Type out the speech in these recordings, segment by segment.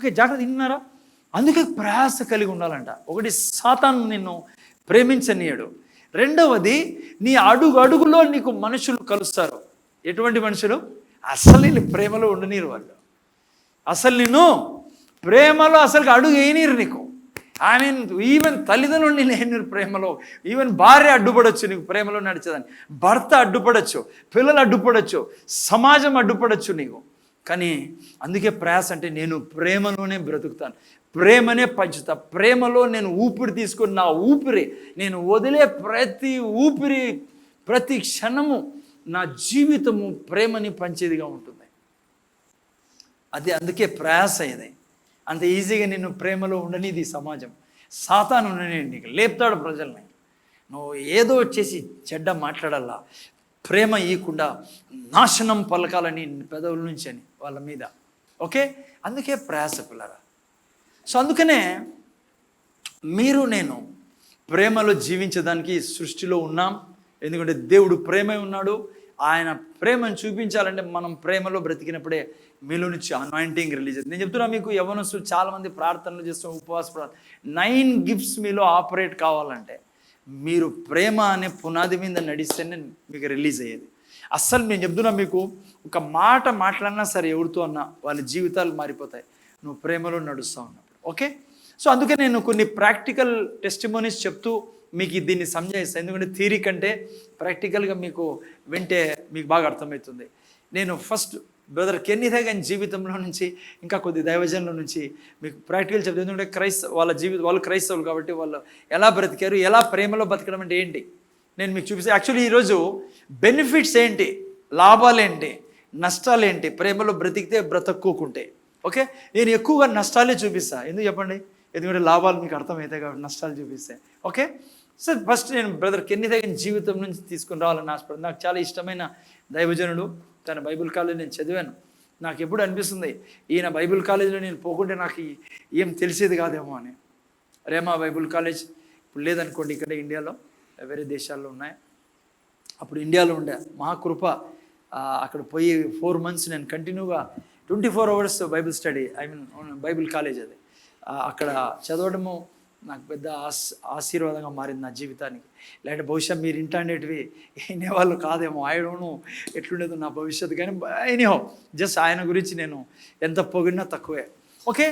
Okay, జాగ్రత్త విన్నారా? అందుకే ప్రయాస కలిగి ఉండాలంట. ఒకటి, సాతాను నిన్ను ప్రేమించనీయడు. రెండవది, నీ అడుగు అడుగులో నీకు మనుషులు కలుస్తారు. ఎటువంటి మనుషులు? అసలు నేను ప్రేమలో ఉండనీరు వాళ్ళు. అసలు నిన్ను ప్రేమలో అసలు అడుగు వేయనీరు నీకు. ఐ మీన్ ఈవెన్ తల్లిదండ్రులు నేను వేయనీరు ప్రేమలో. ఈవెన్ భార్య అడ్డుపడవచ్చు నీకు ప్రేమలో నడిచేదాన్ని, భర్త అడ్డుపడచ్చు, పిల్లలు అడ్డుపడచ్చు, సమాజం అడ్డుపడచ్చు నీకు. కానీ అందుకే ప్రయాస అంటే నేను ప్రేమలోనే బ్రతుకుతాను, ప్రేమనే పంచుతా, ప్రేమలో నేను ఊపిరి తీసుకొని నా ఊపిరి నేను వదిలే ప్రతి ఊపిరి, ప్రతి క్షణము నా జీవితము ప్రేమని పంచేదిగా ఉంటుంది. అది అందుకే ప్రయాస. ఇది అంత ఈజీగా నిన్ను ప్రేమలో ఉండనిది సమాజం. సాతాను ఉండని నీకు లేపుతాడు ప్రజల్ని. నువ్వు ఏదో వచ్చేసి చెడ్డ మాట్లాడాలా, ప్రేమ ఇవ్వకుండా నాశనం పలకాలని పెదవుల నుంచి అని వాళ్ళ మీద. ఓకే, అందుకే ప్రయాస పిల్లరా. సో అందుకనే మీరు నేను ప్రేమలో జీవించడానికి సృష్టిలో ఉన్నాం. ఎందుకంటే దేవుడు ప్రేమే ఉన్నాడు. ఆయన ప్రేమను చూపించాలంటే మనం ప్రేమలో బ్రతికినప్పుడే మీలో నుంచి అనాయింటింగ్ రిలీజ్ అవుతుంది. నేను చెప్తున్నా మీకు, యవ్వనస్తులు చాలామంది ప్రార్థనలు చేస్తాం, ఉపవాస ప్రార్థన, 9 గిఫ్ట్స్ మీలో ఆపరేట్ కావాలంటే మీరు ప్రేమ అనే పునాది మీద నడిస్తేనే మీకు రిలీజ్ అయ్యేది. అస్సలు నేను చెప్తున్నా మీకు, ఒక మాట మాట్లాడినా సరే ఎవరితో అన్నా వాళ్ళ జీవితాలు మారిపోతాయి నువ్వు ప్రేమలో నడుస్తూ ఉన్నప్పుడు. ఓకే, సో అందుకే నేను కొన్ని ప్రాక్టికల్ టెస్టిమోనీస్ చెప్తూ మీకు దీన్ని సంజయిస్తాను. ఎందుకంటే థియరీ కంటే ప్రాక్టికల్గా మీకు వింటే మీకు బాగా అర్థమవుతుంది. నేను ఫస్ట్ బ్రదర్ కెన్నీ హేగన్ జీవితంలో నుంచి, ఇంకా కొద్ది దైవజనుల నుంచి మీకు ప్రాక్టికల్ చెప్తాను. ఎందుకంటే వాళ్ళు క్రైస్తవులు కాబట్టి వాళ్ళు ఎలా బ్రతికారు, ఎలా ప్రేమలో బతకడం అంటే ఏంటి నేను మీకు చూపిస్తాను. యాక్చువల్లీ ఈరోజు బెనిఫిట్స్ ఏంటి, లాభాలు ఏంటి, నష్టాలు ఏంటి ప్రేమలో బ్రతికితే, బ్రతక్కుకుంటే. ఓకే, నేను ఎక్కువగా నష్టాలే చూపిస్తాను. ఎందుకు చెప్పండి? ఎందుకంటే లాభాలు మీకు అర్థమవుతాయి కాబట్టి నష్టాలు చూపిస్తాయి. ఓకే, సో ఫస్ట్ నేను బ్రదర్ కెన్నీ హేగన్ జీవితం నుంచి తీసుకుని రావాలని ఆశపడుతుంది. నాకు చాలా ఇష్టమైన దైవజనుడు, తన బైబిల్ కాలేజ్ నేను చదివాను. నాకు ఎప్పుడు అనిపిస్తుంది, ఈయన బైబిల్ కాలేజీలో నేను పోకుంటే నాకు ఏం తెలిసేది కాదేమో అని. రేమా బైబిల్ కాలేజ్ ఇప్పుడు లేదనుకోండి, ఇక్కడ ఇండియాలో వేరే దేశాల్లో ఉన్నాయి. అప్పుడు ఇండియాలో ఉండే మహాకృప. అక్కడ పోయి 4 months నేను కంటిన్యూగా 24 hours Bible study, Bible college అది అక్కడ చదవడము నాకు పెద్ద ఆశీర్వాదంగా మారింది నా జీవితానికి. లేదంటే బహుశా మీరు ఇంటర్నెట్వి వినేవాళ్ళు కాదేమో, ఆయనను ఎట్లుండేదో నా భవిష్యత్తు. కానీ ఎనీహౌ జస్ట్ ఆయన గురించి నేను ఎంత పొగిడినా తక్కువే. ఓకే,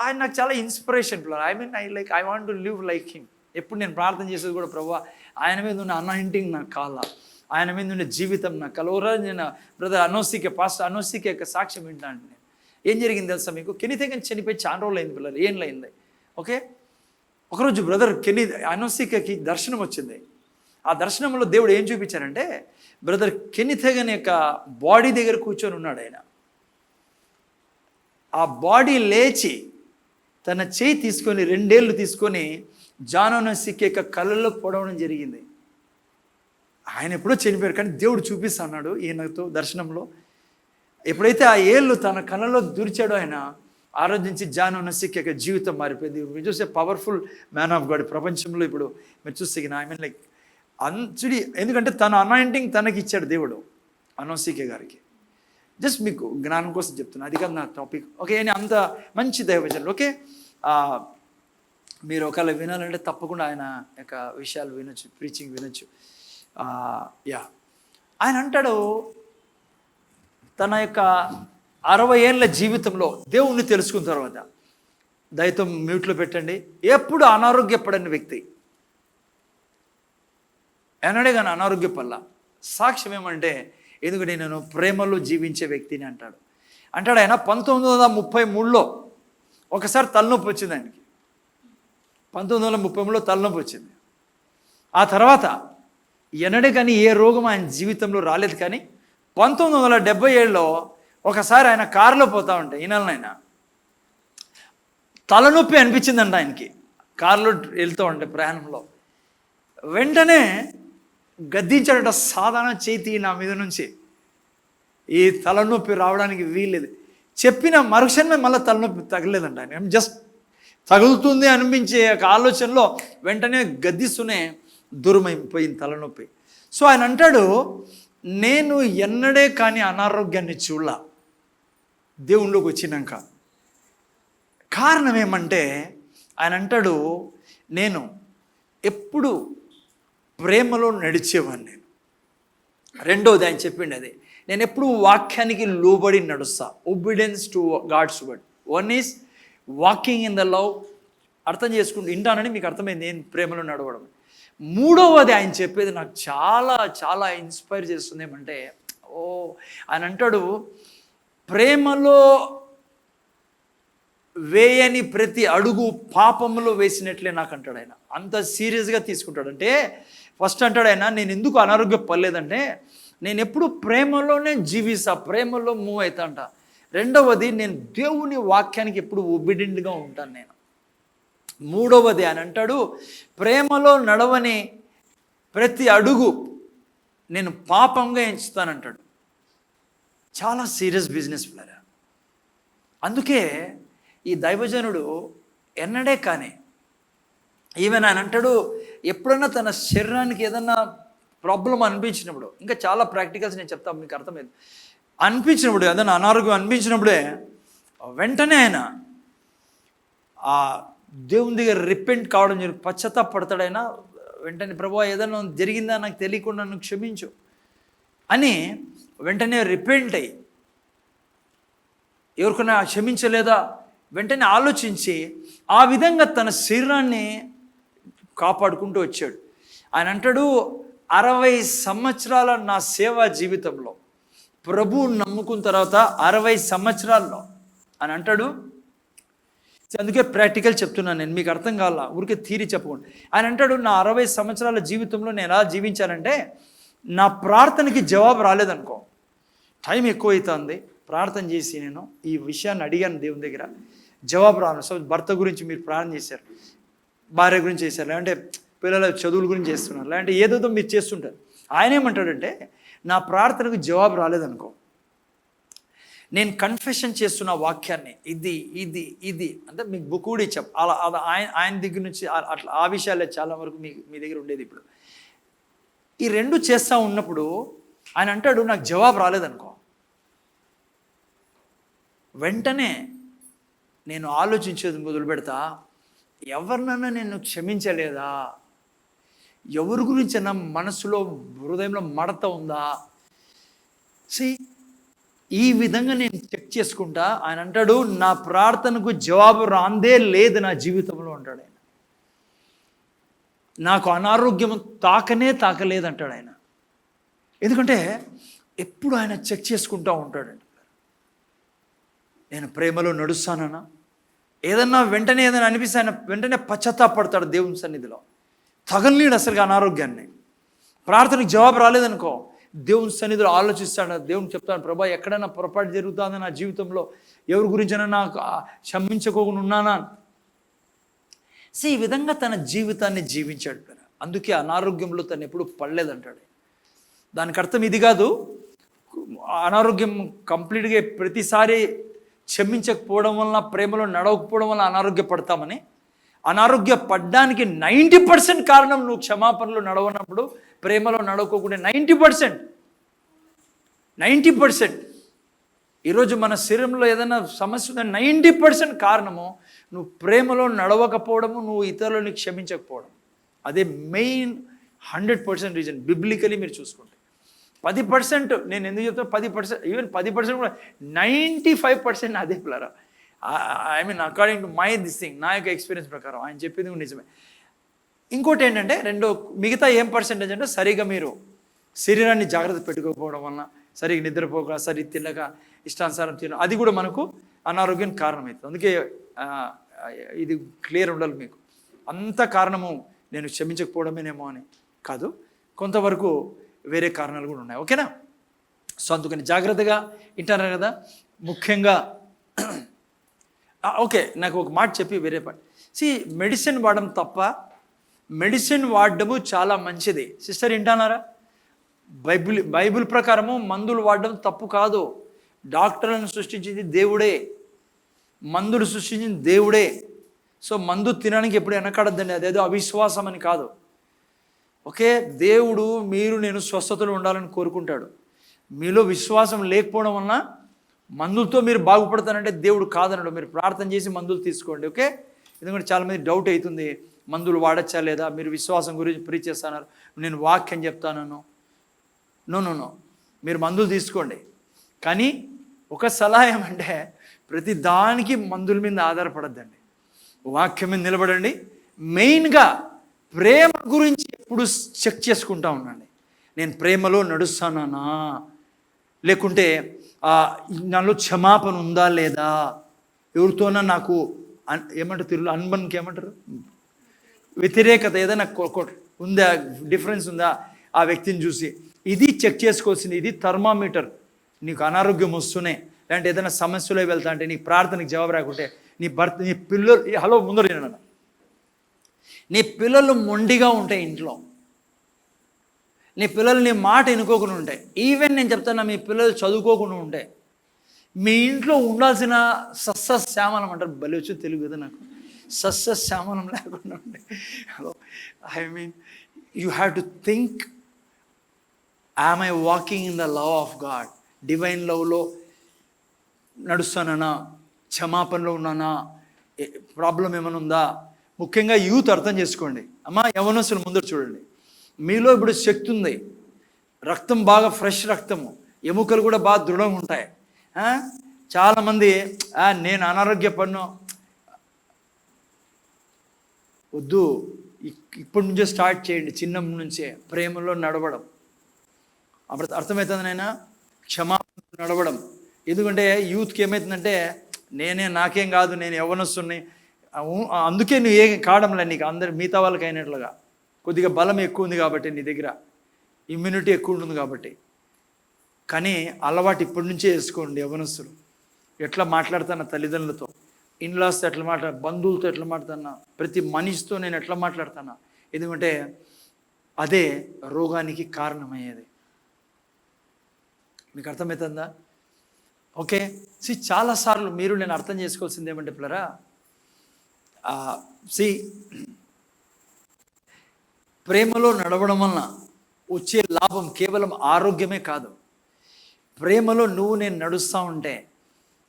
ఆయన నాకు చాలా inspiration. I want to live like him. ఎప్పుడు నేను ప్రార్థన చేసేది కూడా, ప్రభువా ఆయన మీద ఉన్న అనాయింటింగ్ నాకు కావాలా, ఆయన మీద ఉండే జీవితం నాకు కలవరా. నేను బ్రదర్ అనోసికే, పాస్టర్ అనోసికే యొక్క సాక్ష్యం వింటాను. నేను ఏం జరిగింది తెలుసా మీకు? కెన్నీ హేగన్ చనిపోయి చాలా రోజులు అయింది పిల్లలు, ఏం అయింది. ఓకే, ఒకరోజు బ్రదర్ అనోసికకి దర్శనం వచ్చింది. ఆ దర్శనంలో దేవుడు ఏం చూపించారంటే, బ్రదర్ కెన్నీ హేగన్ యొక్క బాడీ దగ్గర కూర్చొని ఉన్నాడు ఆయన. ఆ బాడీ లేచి తన చేయి తీసుకొని 2 ఏళ్ళు తీసుకొని జాన్ అనోసికే యొక్క కళ్ళల్లో పొడవడం జరిగింది. ఆయన ఎప్పుడో చనిపోయారు, కానీ దేవుడు చూపిస్తా అన్నాడు ఈయనతో దర్శనంలో. ఎప్పుడైతే ఆ ఏళ్ళు తన కళ్ళలో దూర్చాడో ఆయన ఆరాధించి జాన్ అనోసికే యొక్క జీవితం మారిపోయింది. మీరు చూస్తే పవర్ఫుల్ మ్యాన్ ఆఫ్ గాడ్ ప్రపంచంలో ఇప్పుడు మీరు చూస్తే లైక్ అంచుడి. ఎందుకంటే తన అనాయింటింగ్ తనకి ఇచ్చాడు దేవుడు అనోసికే గారికి. జస్ట్ మీకు జ్ఞానం కోసం చెప్తున్నా, అది కాదు నా టాపిక్. ఓకే, నేను అంత మంచి దైవజనులు. ఓకే, మీరు ఒకవేళ వినాలంటే తప్పకుండా ఆయన యొక్క విషయాలు వినొచ్చు, ప్రీచింగ్ వినొచ్చు. ఆయన అంటాడు, తన యొక్క 60 ఏళ్ళ జీవితంలో దేవుణ్ణి తెలుసుకున్న తర్వాత, దయతో మ్యూట్లో పెట్టండి, ఎప్పుడు అనారోగ్యపడని వ్యక్తి, ఎన్నడే కానీ అనారోగ్యపల్లా. సాక్ష్యం ఏమంటే, ఎందుకంటే నేను ప్రేమలో జీవించే వ్యక్తిని అంటాడు. ఆయన 1933లో ఒకసారి తలనొప్పి వచ్చింది ఆయనకి. 1933లో తలనొప్పి వచ్చింది. ఆ తర్వాత ఎన్నడే కానీ ఏ రోగం ఆయన జీవితంలో రాలేదు. కానీ 1977లో ఒకసారి ఆయన కారులో పోతా ఉంటే, ఈయనైనా తలనొప్పి అనిపించిందంట ఆయనకి. కారులో వెళ్తూ ఉంటే ప్రయాణంలో వెంటనే గద్దించాడట, సాధారణ చేతి నా మీద నుంచి ఈ తలనొప్పి రావడానికి వీల్లేదు. చెప్పిన మరుక్షణమే మళ్ళీ తలనొప్పి తగలేదంట. ఆయన జస్ట్ తగులుతుంది అనిపించే ఒక ఆలోచనలో వెంటనే గద్దిస్తూనే దూరమైపోయింది తలనొప్పి. సో ఆయన అంటాడు, నేను ఎన్నడే కానీ అనారోగ్యాన్ని చూడలా దేవుళ్ళలోకి వచ్చినాక. కారణం ఏమంటే ఆయన అంటాడు, నేను ఎప్పుడు ప్రేమలో నడిచేవాడిని. నేను రెండోది ఆయన చెప్పిండి అదే, నేను ఎప్పుడు వాక్యానికి లోబడి నడుస్తా. Obedience to God's word. One is walking in the love. అర్థం చేసుకుంటూ వింటానని మీకు అర్థమైంది నేను ప్రేమలో నడవడం. మూడవది ఆయన చెప్పేది నాకు చాలా చాలా ఇన్స్పైర్ చేస్తుంది ఏమంటే, ఆయన అంటాడు, ప్రేమలో వేయని ప్రతి అడుగు పాపంలో వేసినట్లే నాకు అంటాడు ఆయన. అంత సీరియస్గా తీసుకుంటాడు. అంటే ఫస్ట్ అంటాడు ఆయన, నేను ఎందుకు అనారోగ్యం పడలేదంటే నేను ఎప్పుడు ప్రేమలోనే జీవిస్తా, ప్రేమలో మూవ్ అవుతా అంట. రెండవది, నేను దేవుని వాక్యానికి ఎప్పుడు ఒబీడియంట్గా ఉంటాను నేను. మూడవది అని అంటాడు, ప్రేమలో నడవని ప్రతి అడుగు నేను పాపంగా ఎంచుతానంటాడు. చాలా సీరియస్ బిజినెస్ ప్లాన్. అందుకే ఈ దైవజనుడు ఎన్నడే కానీ ఈవెన్ ఆయన అంటాడు, ఎప్పుడన్నా తన శరీరానికి ఏదన్నా ప్రాబ్లం అనిపించినప్పుడు, ఇంకా చాలా ప్రాక్టికల్స్ నేను చెప్తాను మీకు అర్థమైంది, అనిపించినప్పుడు ఏదైనా అనారోగ్యం అనిపించినప్పుడే వెంటనే ఆయన ఆ దేవుని దగ్గర రిపెంట్ కావడం జరిగి పశ్చాత్తాపడతాడైనా. వెంటనే, ప్రభువా ఏదైనా జరిగిందా నాకు తెలియకుండా నన్ను క్షమించు అని వెంటనే రిపెంట్ అయ్యి, ఎవరికైనా క్షమించలేదా వెంటనే ఆలోచించి ఆ విధంగా తన శరీరాన్ని కాపాడుకుంటూ వచ్చాడు. ఆయన అంటాడు, 60 సంవత్సరాల నా సేవా జీవితంలో ప్రభువు నమ్ముకున్న తర్వాత 60 సంవత్సరాల్లో అని అంటాడు. అందుకే ప్రాక్టికల్ చెప్తున్నాను నేను, మీకు అర్థం కావాలా, ఊరికే థీరీ చెప్పకుండా. ఆయన అంటాడు, నా 60 సంవత్సరాల జీవితంలో నేను ఎలా జీవించానంటే, నా ప్రార్థనకి జవాబు రాలేదనుకో, టైం ఎక్కువ అవుతుంది, ప్రార్థన చేసి నేను ఈ విషయాన్ని అడిగాను దేవుని దగ్గర, జవాబు రాను. సో భర్త గురించి మీరు ప్రార్థన చేశారు, భార్య గురించి చేశారు, లేదంటే పిల్లల చదువుల గురించి చేస్తున్నారు, లేదంటే ఏదేదో మీరు చేస్తుంటారు. ఆయన ఏమంటాడంటే, నా ప్రార్థనకు జవాబు రాలేదనుకో, నేను కన్ఫెషన్ చేస్తున్న వాక్యాన్ని ఇది ఇది ఇది అంటే మీకు బుక్ కూడా ఇచ్చాం అలా, అది ఆయన దగ్గర నుంచి అట్లా ఆ విషయాలే చాలా వరకు మీ దగ్గర ఉండేది. ఇప్పుడు ఈ రెండు చేస్తూ ఉన్నప్పుడు ఆయన అంటాడు, నాకు జవాబు రాలేదనుకో, వెంటనే నేను ఆలోచించేది మొదలు పెడతా, ఎవరినన్నా నేను క్షమించలేదా, ఎవరి గురించి నా మనసులో హృదయంలో మడత ఉందా, ఈ విధంగా నేను చెక్ చేసుకుంటా. ఆయన అంటాడు, నా ప్రార్థనకు జవాబు రాందే లేదు నా జీవితంలో అంటాడు ఆయన. నాకు అనారోగ్యం తాకలేదంటాడు ఆయన. ఎందుకంటే ఎప్పుడు ఆయన చెక్ చేసుకుంటూ ఉంటాడంట, నేను ప్రేమలో నడుస్తానన్నా, ఏదన్నా వెంటనే ఏదైనా అనిపిస్తే ఆయన వెంటనే పశ్చాత్తాపడతాడు దేవుని సన్నిధిలో, తగలనీడు అసలుగా అనారోగ్యాన్ని. ప్రార్థనకు జవాబు రాలేదనుకో, దేవుని సన్నిధిలో ఆలోచిస్తాడు, దేవుని చెప్తాను, ప్రభా ఎక్కడైనా పొరపాటు జరుగుతుందా నా జీవితంలో, ఎవరి గురించైనా నాకు క్షమించుకోకుండా ఉన్నానా. సో ఈ విధంగా తన జీవితాన్ని జీవించాడు. అందుకే అనారోగ్యంలో తను ఎప్పుడు పడలేదంటాడు. దానికి అర్థం ఇది కాదు, అనారోగ్యం కంప్లీట్గా ప్రతిసారి క్షమించకపోవడం వలన, ప్రేమలో నడవకపోవడం వల్ల అనారోగ్యపడతామని. అనారోగ్య పడ్డానికి 90% కారణం నువ్వు క్షమాపణలో నడవనప్పుడు, ప్రేమలో నడవకోకుండా 90%. ఈరోజు మన శరీరంలో ఏదైనా సమస్య ఉందని 90% కారణము నువ్వు ప్రేమలో నడవకపోవడము, నువ్వు ఇతరులని క్షమించకపోవడం. అదే మెయిన్ 100% రీజన్. బిబ్లికలీ మీరు చూసుకుంటే 10%, నేను ఎందుకు చెప్తాను 10%, ఈవెన్ 10% కూడా 95% అదే పిల్లరా. I mean according to my this thing, నా యొక్క ఎక్స్పీరియన్స్ ప్రకారం ఆయన చెప్పింది నిజమే. ఇంకోటి ఏంటంటే, మిగతా ఏం పర్సెంటేజ్ అంటే, సరిగా మీరు శరీరాన్ని జాగ్రత్త పెట్టుకోకపోవడం వలన, సరిగ్గా నిద్రపోక, సరిగ్గా తినక, ఇష్టానుసారం తినడం, అది కూడా మనకు అనారోగ్యానికి కారణమవుతుంది. అందుకే ఇది క్లియర్ ఉండాలి మీకు. అంత కారణము నేను క్షమించకపోవడమేనేమో అని కాదు, కొంతవరకు వేరే కారణాలు కూడా ఉన్నాయి. ఓకేనా? సో అందుకని జాగ్రత్తగా వింటారు కదా. ముఖ్యంగా ఓకే, నాకు ఒక మాట చెప్పి వేరే పాట. మెడిసిన్ వాడడం తప్ప, మెడిసిన్ వాడడము చాలా మంచిది. సిస్టర్ వింటున్నారా? బైబిల్ ప్రకారము మందులు వాడడం తప్పు కాదు. డాక్టర్లను సృష్టించింది దేవుడే, మందులు సృష్టించింది దేవుడే. సో మందు తినడానికి ఎప్పుడు వెనకాడద్దండి, అదేదో అవిశ్వాసం అని కాదు. ఓకే, దేవుడు మీరు నేను స్వస్థతలు ఉండాలని కోరుకుంటాడు. మీలో విశ్వాసం లేకపోవడం వలన మందులతో మీరు బాగుపడతానంటే దేవుడు కాదనడు. మీరు ప్రార్థన చేసి మందులు తీసుకోండి, ఓకే? ఎందుకంటే చాలామంది డౌట్ అవుతుంది, మందులు వాడచ్చా లేదా, మీరు విశ్వాసం గురించి ప్రీచ్ చేస్తున్నారు, నేను వాక్యం చెప్తాను. నో, మీరు మందులు తీసుకోండి. కానీ ఒక సలహా ఏమంటే ప్రతి దానికి మందుల మీద ఆధారపడద్దండి, వాక్యం మీద నిలబడండి. మెయిన్గా ప్రేమ గురించి ఎప్పుడు చెక్ చేసుకుంటా ఉండండి. నేను ప్రేమలో నడుస్తానా, లేకుంటే నాలో క్షమాపణ ఉందా లేదా, ఎవరితోనా నాకు ఏమంటారు తిరుగు అన్బన్కి ఏమంటారు, వ్యతిరేకత ఏదైనా ఉందా, డిఫరెన్స్ ఉందా ఆ వ్యక్తిని చూసి, ఇది చెక్ చేసుకోవాల్సింది. ఇది థర్మామీటర్. నీకు అనారోగ్యం వస్తూనే, లేదంటే ఏదైనా సమస్యలో వెళ్తా అంటే, నీ ప్రార్థనకి జవాబు రాకుంటే, నీ పిల్లలు హలో ముందర వినండి, నీ పిల్లలు మొండిగా ఉంటాయి ఇంట్లో, నీ పిల్లలు నీ మాట ఎన్నుకోకుండా ఉంటాయి. ఈవెన్ నేను చెప్తాను, మీ పిల్లలు చదువుకోకుండా ఉంటాయి. మీ ఇంట్లో ఉండాల్సిన సస్యశ్యామలం అంటారు, బలి వచ్చి తెలుగు కదా నాకు, సస్యశ్యామలం లేకుండా ఉంటాయి. I mean you have to think, am I walking in the love of God, divine లవ్లో నడుస్తానా, క్షమాపణలో ఉన్నానా, ప్రాబ్లం ఏమైనా ఉందా. ముఖ్యంగా యూత్ అర్థం చేసుకోండి. అమ్మా యవనస్తులు ముందర చూడండి, మీలో ఇప్పుడు శక్తి ఉంది, రక్తం బాగా ఫ్రెష్ రక్తము, ఎముకలు కూడా బాగా దృఢంగా ఉంటాయి. చాలామంది నేను అనారోగ్యపడిన వద్దు, ఇప్పటి నుంచే స్టార్ట్ చేయండి, చిన్న నుంచే ప్రేమలో నడవడం. అప్పుడు అర్థమవుతుంది నైనా, క్షమాపణ నడవడం. ఎందుకంటే యూత్కి ఏమవుతుందంటే, నాకేం కాదు, నేను యవ్వనస్తుని, అందుకే నువ్వు ఏం కావడంలే, నీకు అందరు మిగతా వాళ్ళకి అయినట్లుగా కొద్దిగా బలం ఎక్కువ ఉంది కాబట్టి, నీ దగ్గర ఇమ్యూనిటీ ఎక్కువ ఉంటుంది కాబట్టి. కానీ అలవాటు ఇప్పటి నుంచే వేసుకోండి. యవ్వనస్తులు ఎట్లా మాట్లాడుతున్నా తల్లిదండ్రులతో, ఇన్లాస్తో ఎట్లా బంధువులతో ఎట్లా మాట్లాడుతున్నా, ప్రతి మనిషితో నేను ఎట్లా మాట్లాడుతున్నా, ఎందుకంటే అదే రోగానికి కారణమయ్యేది. మీకు అర్థమవుతుందా? ఓకే. చాలాసార్లు మీరు నేను అర్థం చేసుకోవాల్సింది ఏమంటే పిల్లరా, ప్రేమలో నడవడం వలన వచ్చే లాభం కేవలం ఆరోగ్యమే కాదు. ప్రేమలో నేను నడుస్తూ ఉంటే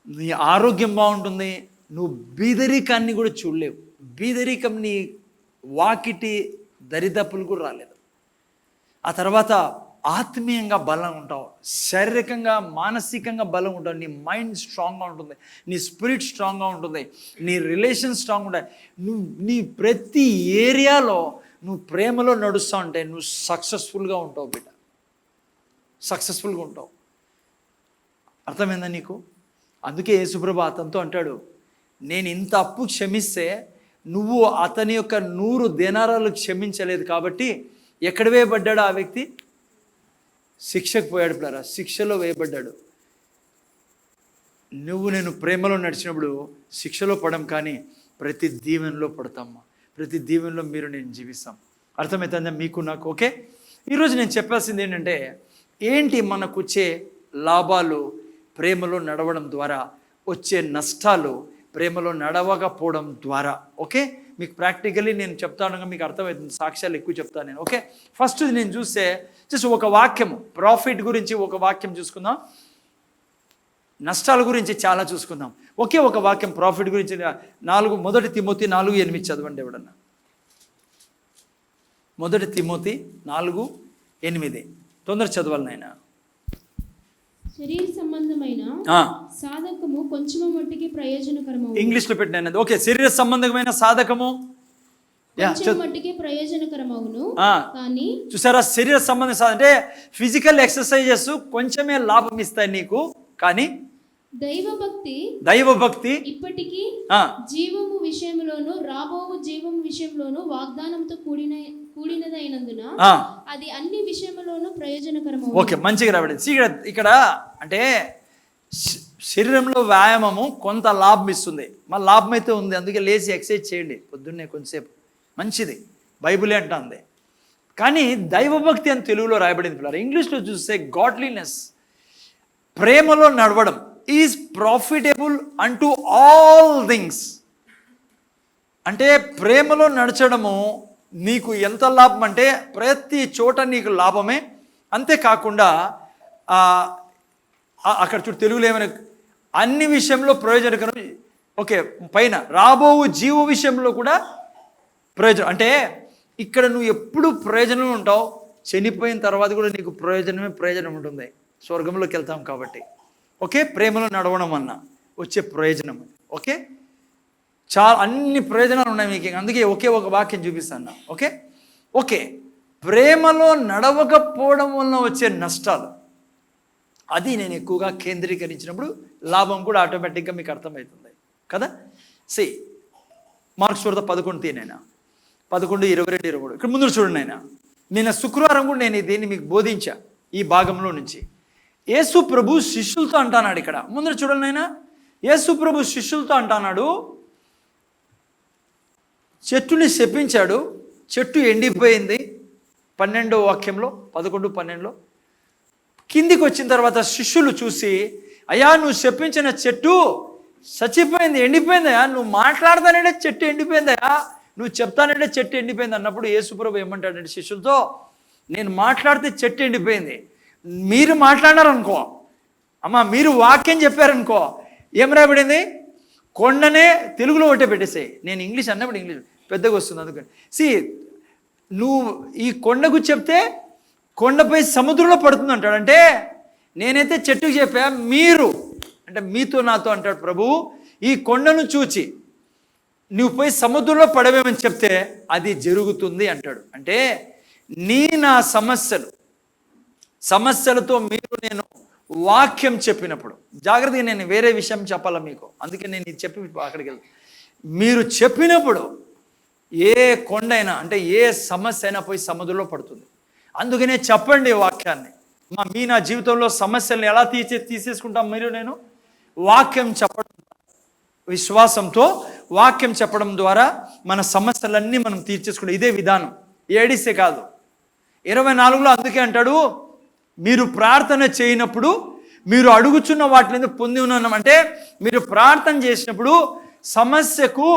నీ ఆరోగ్యం బాగుంటుంది, నువ్వు బీదరికాన్ని కూడా చూడలేవు. బీదరికం నీ వాకిటి దరిదాపులు కూడా రాలేదు. ఆ తర్వాత ఆత్మీయంగా బలంగా ఉంటావు, శారీరకంగా మానసికంగా బలంగా ఉంటావు, నీ మైండ్ స్ట్రాంగ్గా ఉంటుంది, నీ స్పిరిట్ స్ట్రాంగ్గా ఉంటుంది, నీ రిలేషన్ స్ట్రాంగ్ ఉంటాయి. నీ ప్రతి ఏరియాలో నువ్వు ప్రేమలో నడుస్తూ ఉంటే నువ్వు సక్సెస్ఫుల్గా ఉంటావు బిడ్డ, సక్సెస్ఫుల్గా ఉంటావు. అర్థమైందా నీకు? అందుకే యేసుప్రభు అతనితో అంటాడు, నేను ఇంత అప్పు క్షమిస్తే నువ్వు అతని యొక్క 100 దేనారాలు క్షమించలేదు కాబట్టి ఎక్కడ వేయబడ్డాడు ఆ వ్యక్తి? శిక్షకు పోయాడు పిల్లరా, శిక్షలో వేయబడ్డాడు. నేను ప్రేమలో నడిచినప్పుడు శిక్షలో పడం, కానీ ప్రతి దీవెనలో పడతామ్మా, ప్రతి దీవెనలో నేను జీవిస్తాం. అర్థమవుతుందా మీకు నాకు? ఓకే. ఈరోజు నేను చెప్పాల్సింది ఏంటి మనకు వచ్చే లాభాలు ప్రేమలో నడవడం ద్వారా, వచ్చే నష్టాలు ప్రేమలో నడవకపోవడం ద్వారా. ఓకే, మీకు ప్రాక్టికల్లీ నేను చెప్తాను, మీకు అర్థమవుతుంది, సాక్ష్యాలు ఎక్కువ చెప్తాను నేను. ఓకే, ఫస్ట్ నేను చూస్తే జస్ట్ ఒక వాక్యం, ప్రాఫిట్ గురించి ఒక వాక్యం చూసుకుందాం, నష్టాల గురించి చాలా చూసుకుందాం. ఒకే ఒక వాక్యం ప్రాఫిట్ గురించి, 1 తిమోతి 4:8 చదవండి ఎవడన్నా. 1 తిమోతి 4:8 తొందర చదవాలి నాయన. శరీర సంబంధమైన సాధకము కొంచెము మట్టికి ప్రయోజనకరము. ఇంగ్లీష్లో పెట్టిన ఓకే, శరీర సంబంధమైన సాధకము మట్టికి ప్రయోజనకరమవును. కానీ చూసారా, శరీర సంబంధం అంటే ఫిజికల్ ఎక్సర్సైజెస్ కొంచెమే లాభం ఇస్తాయి నీకు, కానీ దైవభక్తి ఇప్పటికీ జీవము విషయంలోను రాబోవు జీవము విషయంలోను వాగ్దానంతో కూడినదైనందున అది అన్ని విషయములోను ప్రయోజనకరము. ఓకే, మంచిగా రాబడింది. ఇక్కడ అంటే శరీరంలో వ్యాయామము కొంత లాభం ఇస్తుంది, మన లాభం అయితే ఉంది, అందుకే లేచి ఎక్సర్సైజ్ చేయండి పొద్దున్నే కొంచెంసేపు, మంచిది, బైబిలే అంటుంది. కానీ దైవభక్తి అని తెలుగులో రాయబడింది పిల్లలు. ఇంగ్లీష్లో చూస్తే గాడ్లీనెస్, ప్రేమలో నడవడం ఈజ్ ప్రాఫిటబుల్ అంటూ ఆల్ థింగ్స్. అంటే ప్రేమలో నడచడము నీకు ఎంత లాభం అంటే ప్రతి చోట నీకు లాభమే. అంతేకాకుండా అక్కడ చూడు తెలుగులో ఏమైనా అన్ని విషయంలో ప్రయోజనకరం. ఓకే, పైన రాబోవు జీవ విషయంలో కూడా ప్రయోజనం. అంటే ఇక్కడ నువ్వు ఎప్పుడు ప్రయోజనం ఉంటావు, చనిపోయిన తర్వాత కూడా నీకు ప్రయోజనం ఉంటుంది. స్వర్గంలోకి వెళ్తాం కాబట్టి. ఓకే, ప్రేమలో నడవడం అన్న వచ్చే ప్రయోజనం. ఓకే, చాలా అన్ని ప్రయోజనాలు ఉన్నాయి మీకు. అందుకే ఒకే ఒక వాక్యం చూపిస్తాను. ఓకే, ప్రేమలో నడవకపోవడం వలన వచ్చే నష్టాలు, అది నేను ఎక్కువగా కేంద్రీకరించినప్పుడు లాభం కూడా ఆటోమేటిక్గా మీకు అర్థమవుతుంది కదా. మార్క్స్ వార్త 11 తీనైనా 11, 22, 23 ఇక్కడ ముందు చూడండి. నిన్న శుక్రవారం కూడా నేను దీన్ని మీకు బోధించా. ఈ భాగంలో నుంచి యేసు ప్రభు శిష్యులతో అంటున్నాడు. ఇక్కడ ముందు చూడండి నాయనా, యేసు ప్రభు శిష్యులతో అంటున్నాడు, చెట్టుని శపించాడు, చెట్టు ఎండిపోయింది. 12వ వాక్యంలో 11, 12లో కిందికి వచ్చిన తర్వాత శిష్యులు చూసి, అయ్యా నువ్వు శపించిన చెట్టు చచ్చిపోయింది, ఎండిపోయిందయా, నువ్వు మాట్లాడతానంటే చెట్టు ఎండిపోయిందయా, నువ్వు చెప్తానంటే చెట్టు ఎండిపోయింది అన్నప్పుడు యేసుప్రభు ఏమంటాడంటే శిష్యులతో, నేను మాట్లాడితే చెట్టు ఎండిపోయింది, మీరు మాట్లాడారనుకో, అమ్మా మీరు వాక్యం చెప్పారనుకో, ఏం రాబడింది, కొండనే తెలుగులో ఒకటే పెట్టేసాయి. నేను ఇంగ్లీష్ అన్నప్పుడు ఇంగ్లీష్ పెద్దగా వస్తుంది అందుకని. నువ్వు ఈ కొండకు చెప్తే కొండపై సముద్రంలో పడుతుంది అంటాడు. అంటే నేనైతే చెట్టుకు చెప్పా, మీరు అంటే మీతో నాతో అంటాడు ప్రభువు, ఈ కొండను చూచి నువ్వు పోయి సముద్రంలో పడవేమని చెప్తే అది జరుగుతుంది అంటాడు. అంటే నా సమస్యలతో మీరు నేను వాక్యం చెప్పినప్పుడు, జాగ్రత్తగా నేను వేరే విషయం చెప్పాలా మీకు, అందుకే నేను ఇది చెప్పి అక్కడికి వెళ్తాను. మీరు చెప్పినప్పుడు ఏ కొండైనా అంటే ఏ సమస్య అయినా పోయి సముద్రంలో పడుతుంది. అందుకనే చెప్పండి వాక్యాన్ని. నా జీవితంలో సమస్యల్ని ఎలా తీసేసుకుంటాం మీరు నేను, వాక్యం చెప్పడం, విశ్వాసంతో వాక్యం చెప్పడం ద్వారా మన సమస్యలన్నీ మనం తీర్చేసుకుంటాం. ఇదే విధానం, ఏడిస్తే కాదు. 24లో అందుకే అంటాడు, మీరు ప్రార్థన చేయనప్పుడు మీరు అడుగుచున్న వాటిని పొంది ఉన్నాం. అంటే మీరు ప్రార్థన చేసినప్పుడు సమస్యకు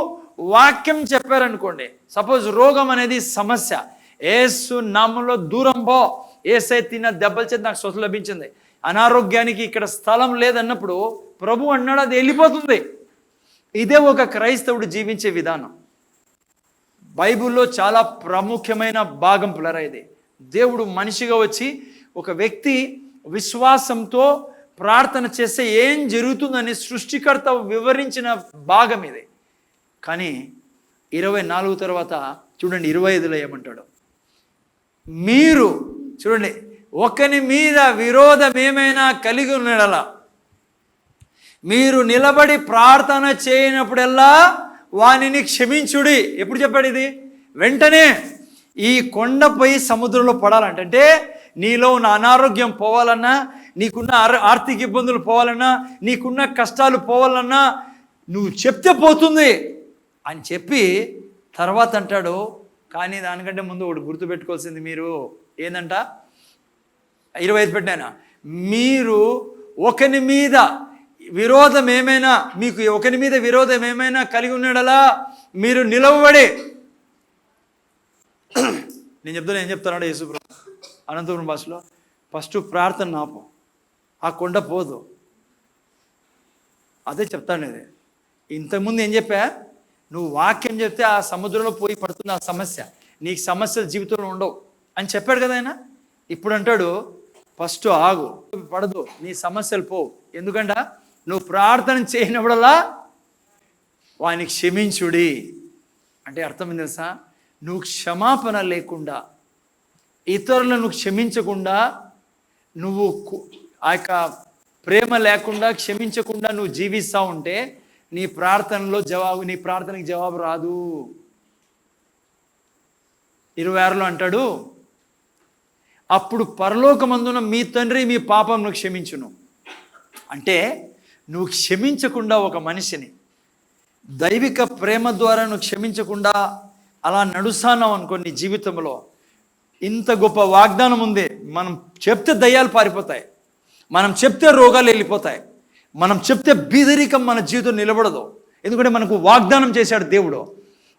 వాక్యం చెప్పారనుకోండి, సపోజ్ రోగం అనేది సమస్య, యేసు నామములో దూరం పో, యేసై తిన్న దెబ్బల చేత నాకు స్వస్థత లభించింది, అనారోగ్యానికి ఇక్కడ స్థలం లేదన్నప్పుడు ప్రభు అన్నాడు అది వెళ్ళిపోతుంది. ఇదే ఒక క్రైస్తవుడు జీవించే విధానం. బైబిల్లో చాలా ప్రాముఖ్యమైన భాగం పిల్లరా ఇది. దేవుడు మనిషిగా వచ్చి ఒక వ్యక్తి విశ్వాసంతో ప్రార్థన చేస్తే ఏం జరుగుతుందని సృష్టికర్త వివరించిన భాగం ఇది. కానీ 24 తర్వాత చూడండి 25లో ఏమంటాడు, మీరు చూడండి, ఒకని మీద విరోధం ఏమైనా కలిగి ఉన్నడలా మీరు నిలబడి ప్రార్థన చేయనప్పుడల్లా వానిని క్షమించుడి. ఎప్పుడు చెప్పాడు ఇది? వెంటనే. ఈ కొండపై సముద్రంలో పడాలంటే నీలో ఉన్న అనారోగ్యం పోవాలన్నా, నీకున్న ఆర్థిక ఇబ్బందులు పోవాలన్నా, నీకున్న కష్టాలు పోవాలన్నా నువ్వు చెప్తే పోతుంది అని చెప్పి తర్వాత అంటాడు. కానీ దానికంటే ముందు ఒకటి గుర్తుపెట్టుకోవాల్సింది మీరు ఏందంట, 25 పెట్టానా, మీరు ఒకని మీద విరోధం ఏమైనా, మీకు ఒకరి మీద విరోధం ఏమైనా కలిగి ఉన్నాడలా మీరు నిలవబడి, నేను చెప్తాను యేసుప్రభు అనంతపురం భాషలో, ఫస్ట్ ప్రార్థన ఆపు, ఆ కొండ పోదు. అదే చెప్తాను. ఇది ఇంతకుముందు ఏం చెప్పా, నువ్వు వాక్యం చెప్తే ఆ సముద్రంలో పోయి పడుతుంది ఆ సమస్య, నీకు సమస్యలు జీవితంలో ఉండవు అని చెప్పాడు కదా ఆయన. ఇప్పుడు అంటాడు ఫస్ట్ ఆగు, పడదు, నీ సమస్యలు పోవు. ఎందుకంట నువ్వు ప్రార్థన చేయనప్పుడల్లా వానికి క్షమించుడి. అంటే అర్థం ఏం తెలుసా, నువ్వు క్షమాపణ లేకుండా, ఇతరులను క్షమించకుండా, నువ్వు ఆ యొక్క ప్రేమ లేకుండా క్షమించకుండా నువ్వు జీవిస్తూ ఉంటే నీ ప్రార్థనకి జవాబు రాదు. 26లో అంటాడు, అప్పుడు పరలోకమందున మీ తండ్రి మీ పాపంను క్షమించును. అంటే నువ్వు క్షమించకుండా ఒక మనిషిని, దైవిక ప్రేమ ద్వారా నువ్వు క్షమించకుండా అలా నడుస్తానావు అనుకో నీ జీవితంలో, ఇంత గొప్ప వాగ్దానం ఉంది. మనం చెప్తే దయ్యాలు పారిపోతాయి, మనం చెప్తే రోగాలు వెళ్ళిపోతాయి, మనం చెప్తే బీదరికం మన జీవితం నిలబడదు. ఎందుకంటే మనకు వాగ్దానం చేశాడు దేవుడు.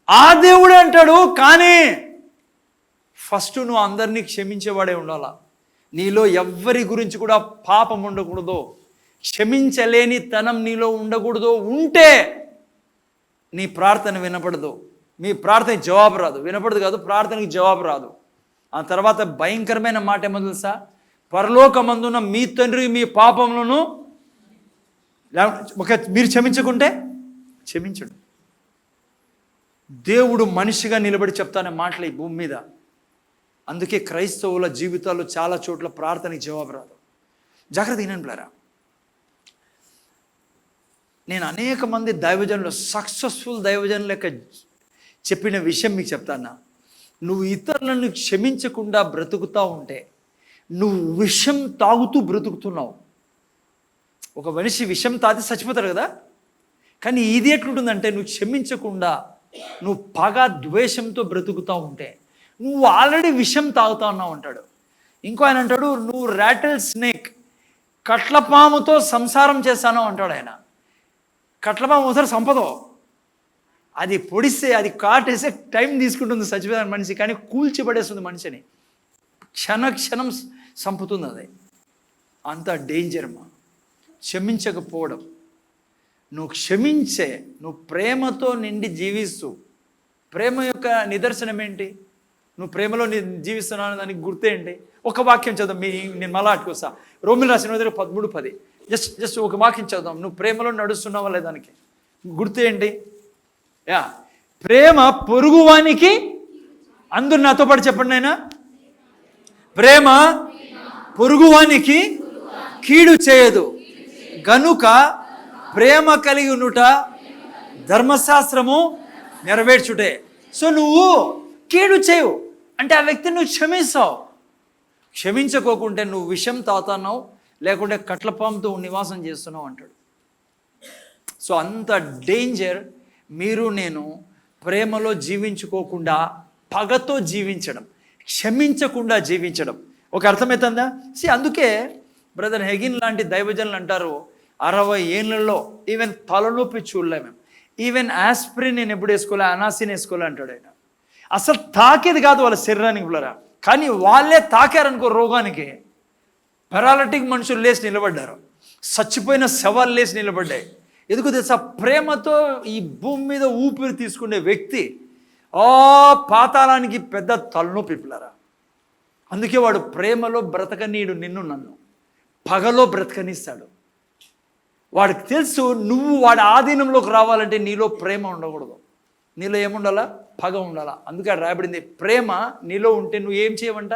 ఆ దేవుడు అంటాడు, కానీ ఫస్ట్ నువ్వు అందరినీ క్షమించేవాడే ఉండాలా. నీలో ఎవ్వరి గురించి కూడా పాపం ఉండకూడదు, క్షమించలేని తనం నీలో ఉండకూడదు. ఉంటే నీ ప్రార్థన వినపడదు, మీ ప్రార్థనకి జవాబు రాదు. వినపడదు కాదు, ప్రార్థనకి జవాబు రాదు. ఆ తర్వాత భయంకరమైన మాట ఏమో తెలుసా? పరలోకమందున్న మీ తండ్రి మీ పాపములను మీరు క్షమించకుంటే క్షమించడు. దేవుడు మనిషిగా నిలబడి చెప్తానే మాటలు ఈ భూమి మీద. అందుకే క్రైస్తవుల జీవితాల్లో చాలా చోట్ల ప్రార్థనకి జవాబు రాదు. జాగ్రత్త వినండి ప్లారా. నేను అనేక మంది దైవజనులు, సక్సెస్ఫుల్ దైవజనుల యొక్క చెప్పిన విషయం మీకు చెప్తాను. నువ్వు ఇతరులను క్షమించకుండా బ్రతుకుతూ ఉంటే నువ్వు విషం తాగుతూ బ్రతుకుతున్నావు. ఒక మనిషి విషం తాగి చచ్చిపోతారు కదా, కానీ ఇది ఎట్లుంటుందంటే నువ్వు క్షమించకుండా నువ్వు పగ ద్వేషంతో బ్రతుకుతూ ఉంటే నువ్వు ఆల్రెడీ విషం తాగుతా ఉన్నావు అంటాడు. ఇంకో ఆయన అంటాడు, నువ్వు రాటిల్ స్నేక్, కట్లపాముతో సంసారం చేస్తాను అంటాడు ఆయన. కట్లపాము ఒకసారి సంపదో, అది పొడిస్తే అది కాటేసే టైం తీసుకుంటుంది చచ్చిపోయిన మనిషి, కానీ కూల్చిపడేస్తుంది మనిషిని, క్షణం చంపుతుంది. అది అంత డేంజర్ మా. క్షమించకపోవడం, నువ్వు క్షమించే, నువ్వు ప్రేమతో నిండి జీవిస్తూ, ప్రేమ యొక్క నిదర్శనం ఏంటి? నువ్వు ప్రేమలో జీవిస్తున్నావు దానికి గుర్తేంటి? ఒక వాక్యం చదువు. నేను మళ్ళా అటుకొస్తా. రోమిల్ రాసిన 13:10. జస్ట్ ఒక వాక్యం చదుదాం. నువ్వు ప్రేమలో నడుస్తున్నావా లేదానికి గుర్తేంటి? ప్రేమ పొరుగువానికి, అందరు నాతో పాటు చెప్పండి నాయనా, ప్రేమ పొరుగువానికి కీడు చేయదు గనుక ప్రేమ కలిగి ఉండుట ధర్మశాస్త్రము నెరవేర్చుటే. సో నువ్వు కీడు చేయవు అంటే ఆ వ్యక్తిని నువ్వు క్షమిస్తావు. క్షమించకోకుంటే నువ్వు విషం తాగుతున్నావు, లేకుంటే కట్లపాముతో నివాసం చేస్తున్నావు అంటాడు. సో అంత డేంజర్. మీరు నేను ప్రేమలో జీవించుకోకుండా పగతో జీవించడం, క్షమించకుండా జీవించడం. ఒక అర్థమవుతుందా? అందుకే బ్రదర్ హెగిన్ లాంటి దైవజనులు అంటారు, 60 ఏళ్ళలో ఈవెన్ తలనొప్పి చూడలే మేము, ఈవెన్ ఆస్ప్రిన్ నేను ఎప్పుడు వేసుకోలే, అనాసిన్ వేసుకోలే అంటాడు ఆయన. అసలు తాకేది కాదు వాళ్ళ శరీరానికి పిల్లరా, కానీ వాళ్ళే తాకారనుకో రోగానికి. పెరాలటిక్ మనుషులు లేచి నిలబడ్డారు, చచ్చిపోయిన శవాలు లేచి నిలబడ్డాయి. ఎందుకు తెలుసా? ప్రేమతో ఈ భూమి మీద ఊపిరి తీసుకునే వ్యక్తి పాతాళానికి పెద్ద తలనొప్పి పిల్లరా. అందుకే వాడు ప్రేమలో బ్రతకనీయుడు, నిన్ను నన్ను పగలో బ్రతకనిస్తాడు. వాడికి తెలుసు నువ్వు వాడి ఆధీనంలోకి రావాలంటే నీలో ప్రేమ ఉండకూడదు, నీలో ఏముండాలా? పగ ఉండాలా. అందుకే రాయబడింది, ప్రేమ నీలో ఉంటే నువ్వు ఏం చేయవంట?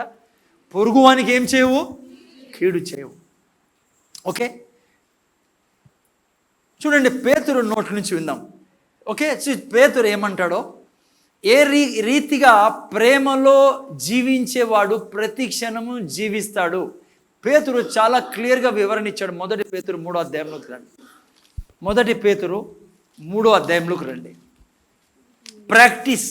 పొరుగువానికి ఏం చేయవు? కీడు చేయవు. ఓకే, చూడండి పేతురు నోటి నుంచి విందాం. ఓకే, పేతురు ఏమంటాడో, ఏ రీతిగా ప్రేమలో జీవించేవాడు ప్రతి క్షణము జీవిస్తాడు. పేతురు చాలా క్లియర్గా వివరణ ఇచ్చాడు. 1 పేతురు 3వ అధ్యాయంలోకి రండి. 1 పేతురు 3వ అధ్యాయంలోకి రండి. ప్రాక్టీస్,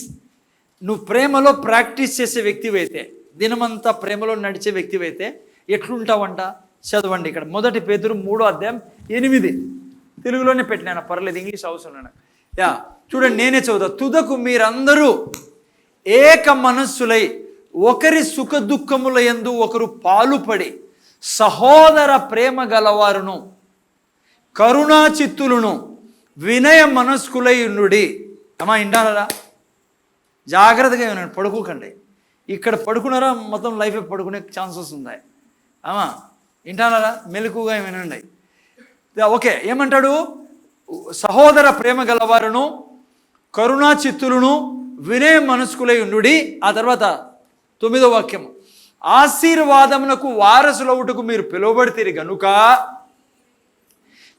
నువ్వు ప్రేమలో ప్రాక్టీస్ చేసే వ్యక్తివైతే, దినమంతా ప్రేమలో నడిచే వ్యక్తివైతే ఎట్లుంటావంట? చదవండి ఇక్కడ 1 పేతురు 3వ అధ్యాయం 8. తెలుగులోనే పెట్టినాను, పర్లేదు, ఇంగ్లీష్ అవసరం. చూడండి, నేనే చదువుతా. తుదకు మీరందరూ ఏక మనస్సులై ఒకరి సుఖ దుఃఖముల యందు ఒకరు పాలుపడి సహోదర ప్రేమ గలవారును కరుణా చిత్తులను వినయ మనస్కులై ఉండుడి. అమ్మా వింటారా? జాగ్రత్తగా వినండి, పడుకోకండి. ఇక్కడ పడుకున్నారా మొత్తం లైఫ్ పడుకునే ఛాన్సెస్ ఉన్నాయి. అమ్మా వింటారా? మెలకుగా వినండి. ఓకే, ఏమంటాడు? సహోదర ప్రేమ గలవారును కరుణా చిత్తులను వినయ మనస్కులై ఉండుడి. ఆ తర్వాత 9వ వాక్యము, ఆశీర్వాదమునకు వారసులవుటకు మీరు పిలువబడితే గనుక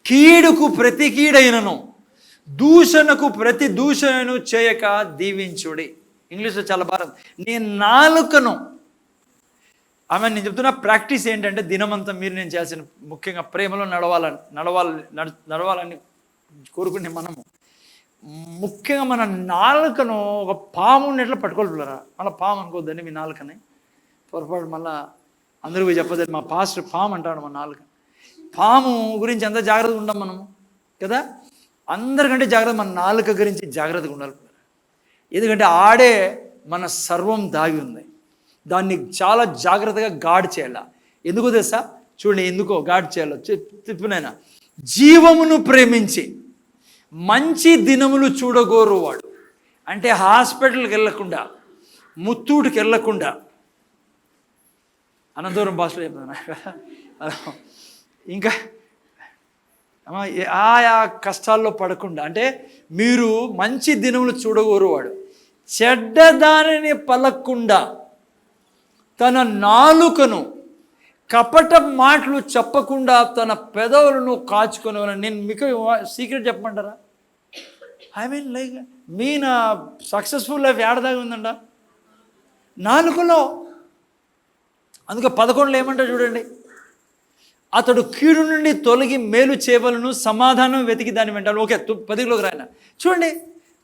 కీడుకు ప్రతి కీడైనను దూషణకు ప్రతి దూషణను చేయక దీవించుడి. ఇంగ్లీష్లో చాలా బాగా, నేను నాలుకను నేను చెప్తున్నా. ప్రాక్టీస్ ఏంటంటే దినమంతా మీరు నేను చేయాల్సిన, ముఖ్యంగా ప్రేమలో నడవాలని కోరుకునే మనము ముఖ్యంగా మన నాలుకను ఒక పాము ఉన్నట్లు పట్టుకోలేరా. మళ్ళీ పాము అనుకోవద్దని మీ నాలుకని పొరపాటు మళ్ళీ అందరూ పోయి చెప్పదండి. మా పాస్టర్ పాము అంటాడు మా నాలుక. పాము గురించి ఎంత జాగ్రత్తగా ఉంటాం మనము కదా, అందరికంటే జాగ్రత్త మన నాలుక గురించి జాగ్రత్తగా ఉండాలి. ఎందుకంటే ఆడే మన సర్వం దాగి ఉంది, దాన్ని చాలా జాగ్రత్తగా గార్డ్ చేయాల. ఎందుకు తెలుసా? చూడండి ఎందుకో గాడ్ చేయాలో తిప్పునైనా, జీవమును ప్రేమించి మంచి దినములు చూడగోరువాడు. అంటే హాస్పిటల్కి వెళ్ళకుండా, ముత్తూటుకి వెళ్ళకుండా, అనంతపురం భాషలో చెప్తున్నా ఇంకా ఆయా కష్టాల్లో పడకుండా, అంటే మీరు మంచి దినములు చూడగోరువాడు, చెడ్డదానిని పలకకుండా తన నాలుకను కపట మాటలు చెప్పకుండా తన పెదవులను కాచుకునేవాళ్ళని. నేను మీకు సీక్రెట్ చెప్పమంటారా? ఐ మీన్ లైక్ నా సక్సెస్ఫుల్ లైఫ్ ఏడదాగా ఉందంట నాలుకలో. అందుకే 11లో ఏమంటారు చూడండి, అతడు కీడు నుండి తొలగి మేలు చేయవలను, సమాధానం వెతికి దాన్ని వెంటాడు. ఓకే 10లోకి రాయన చూడండి,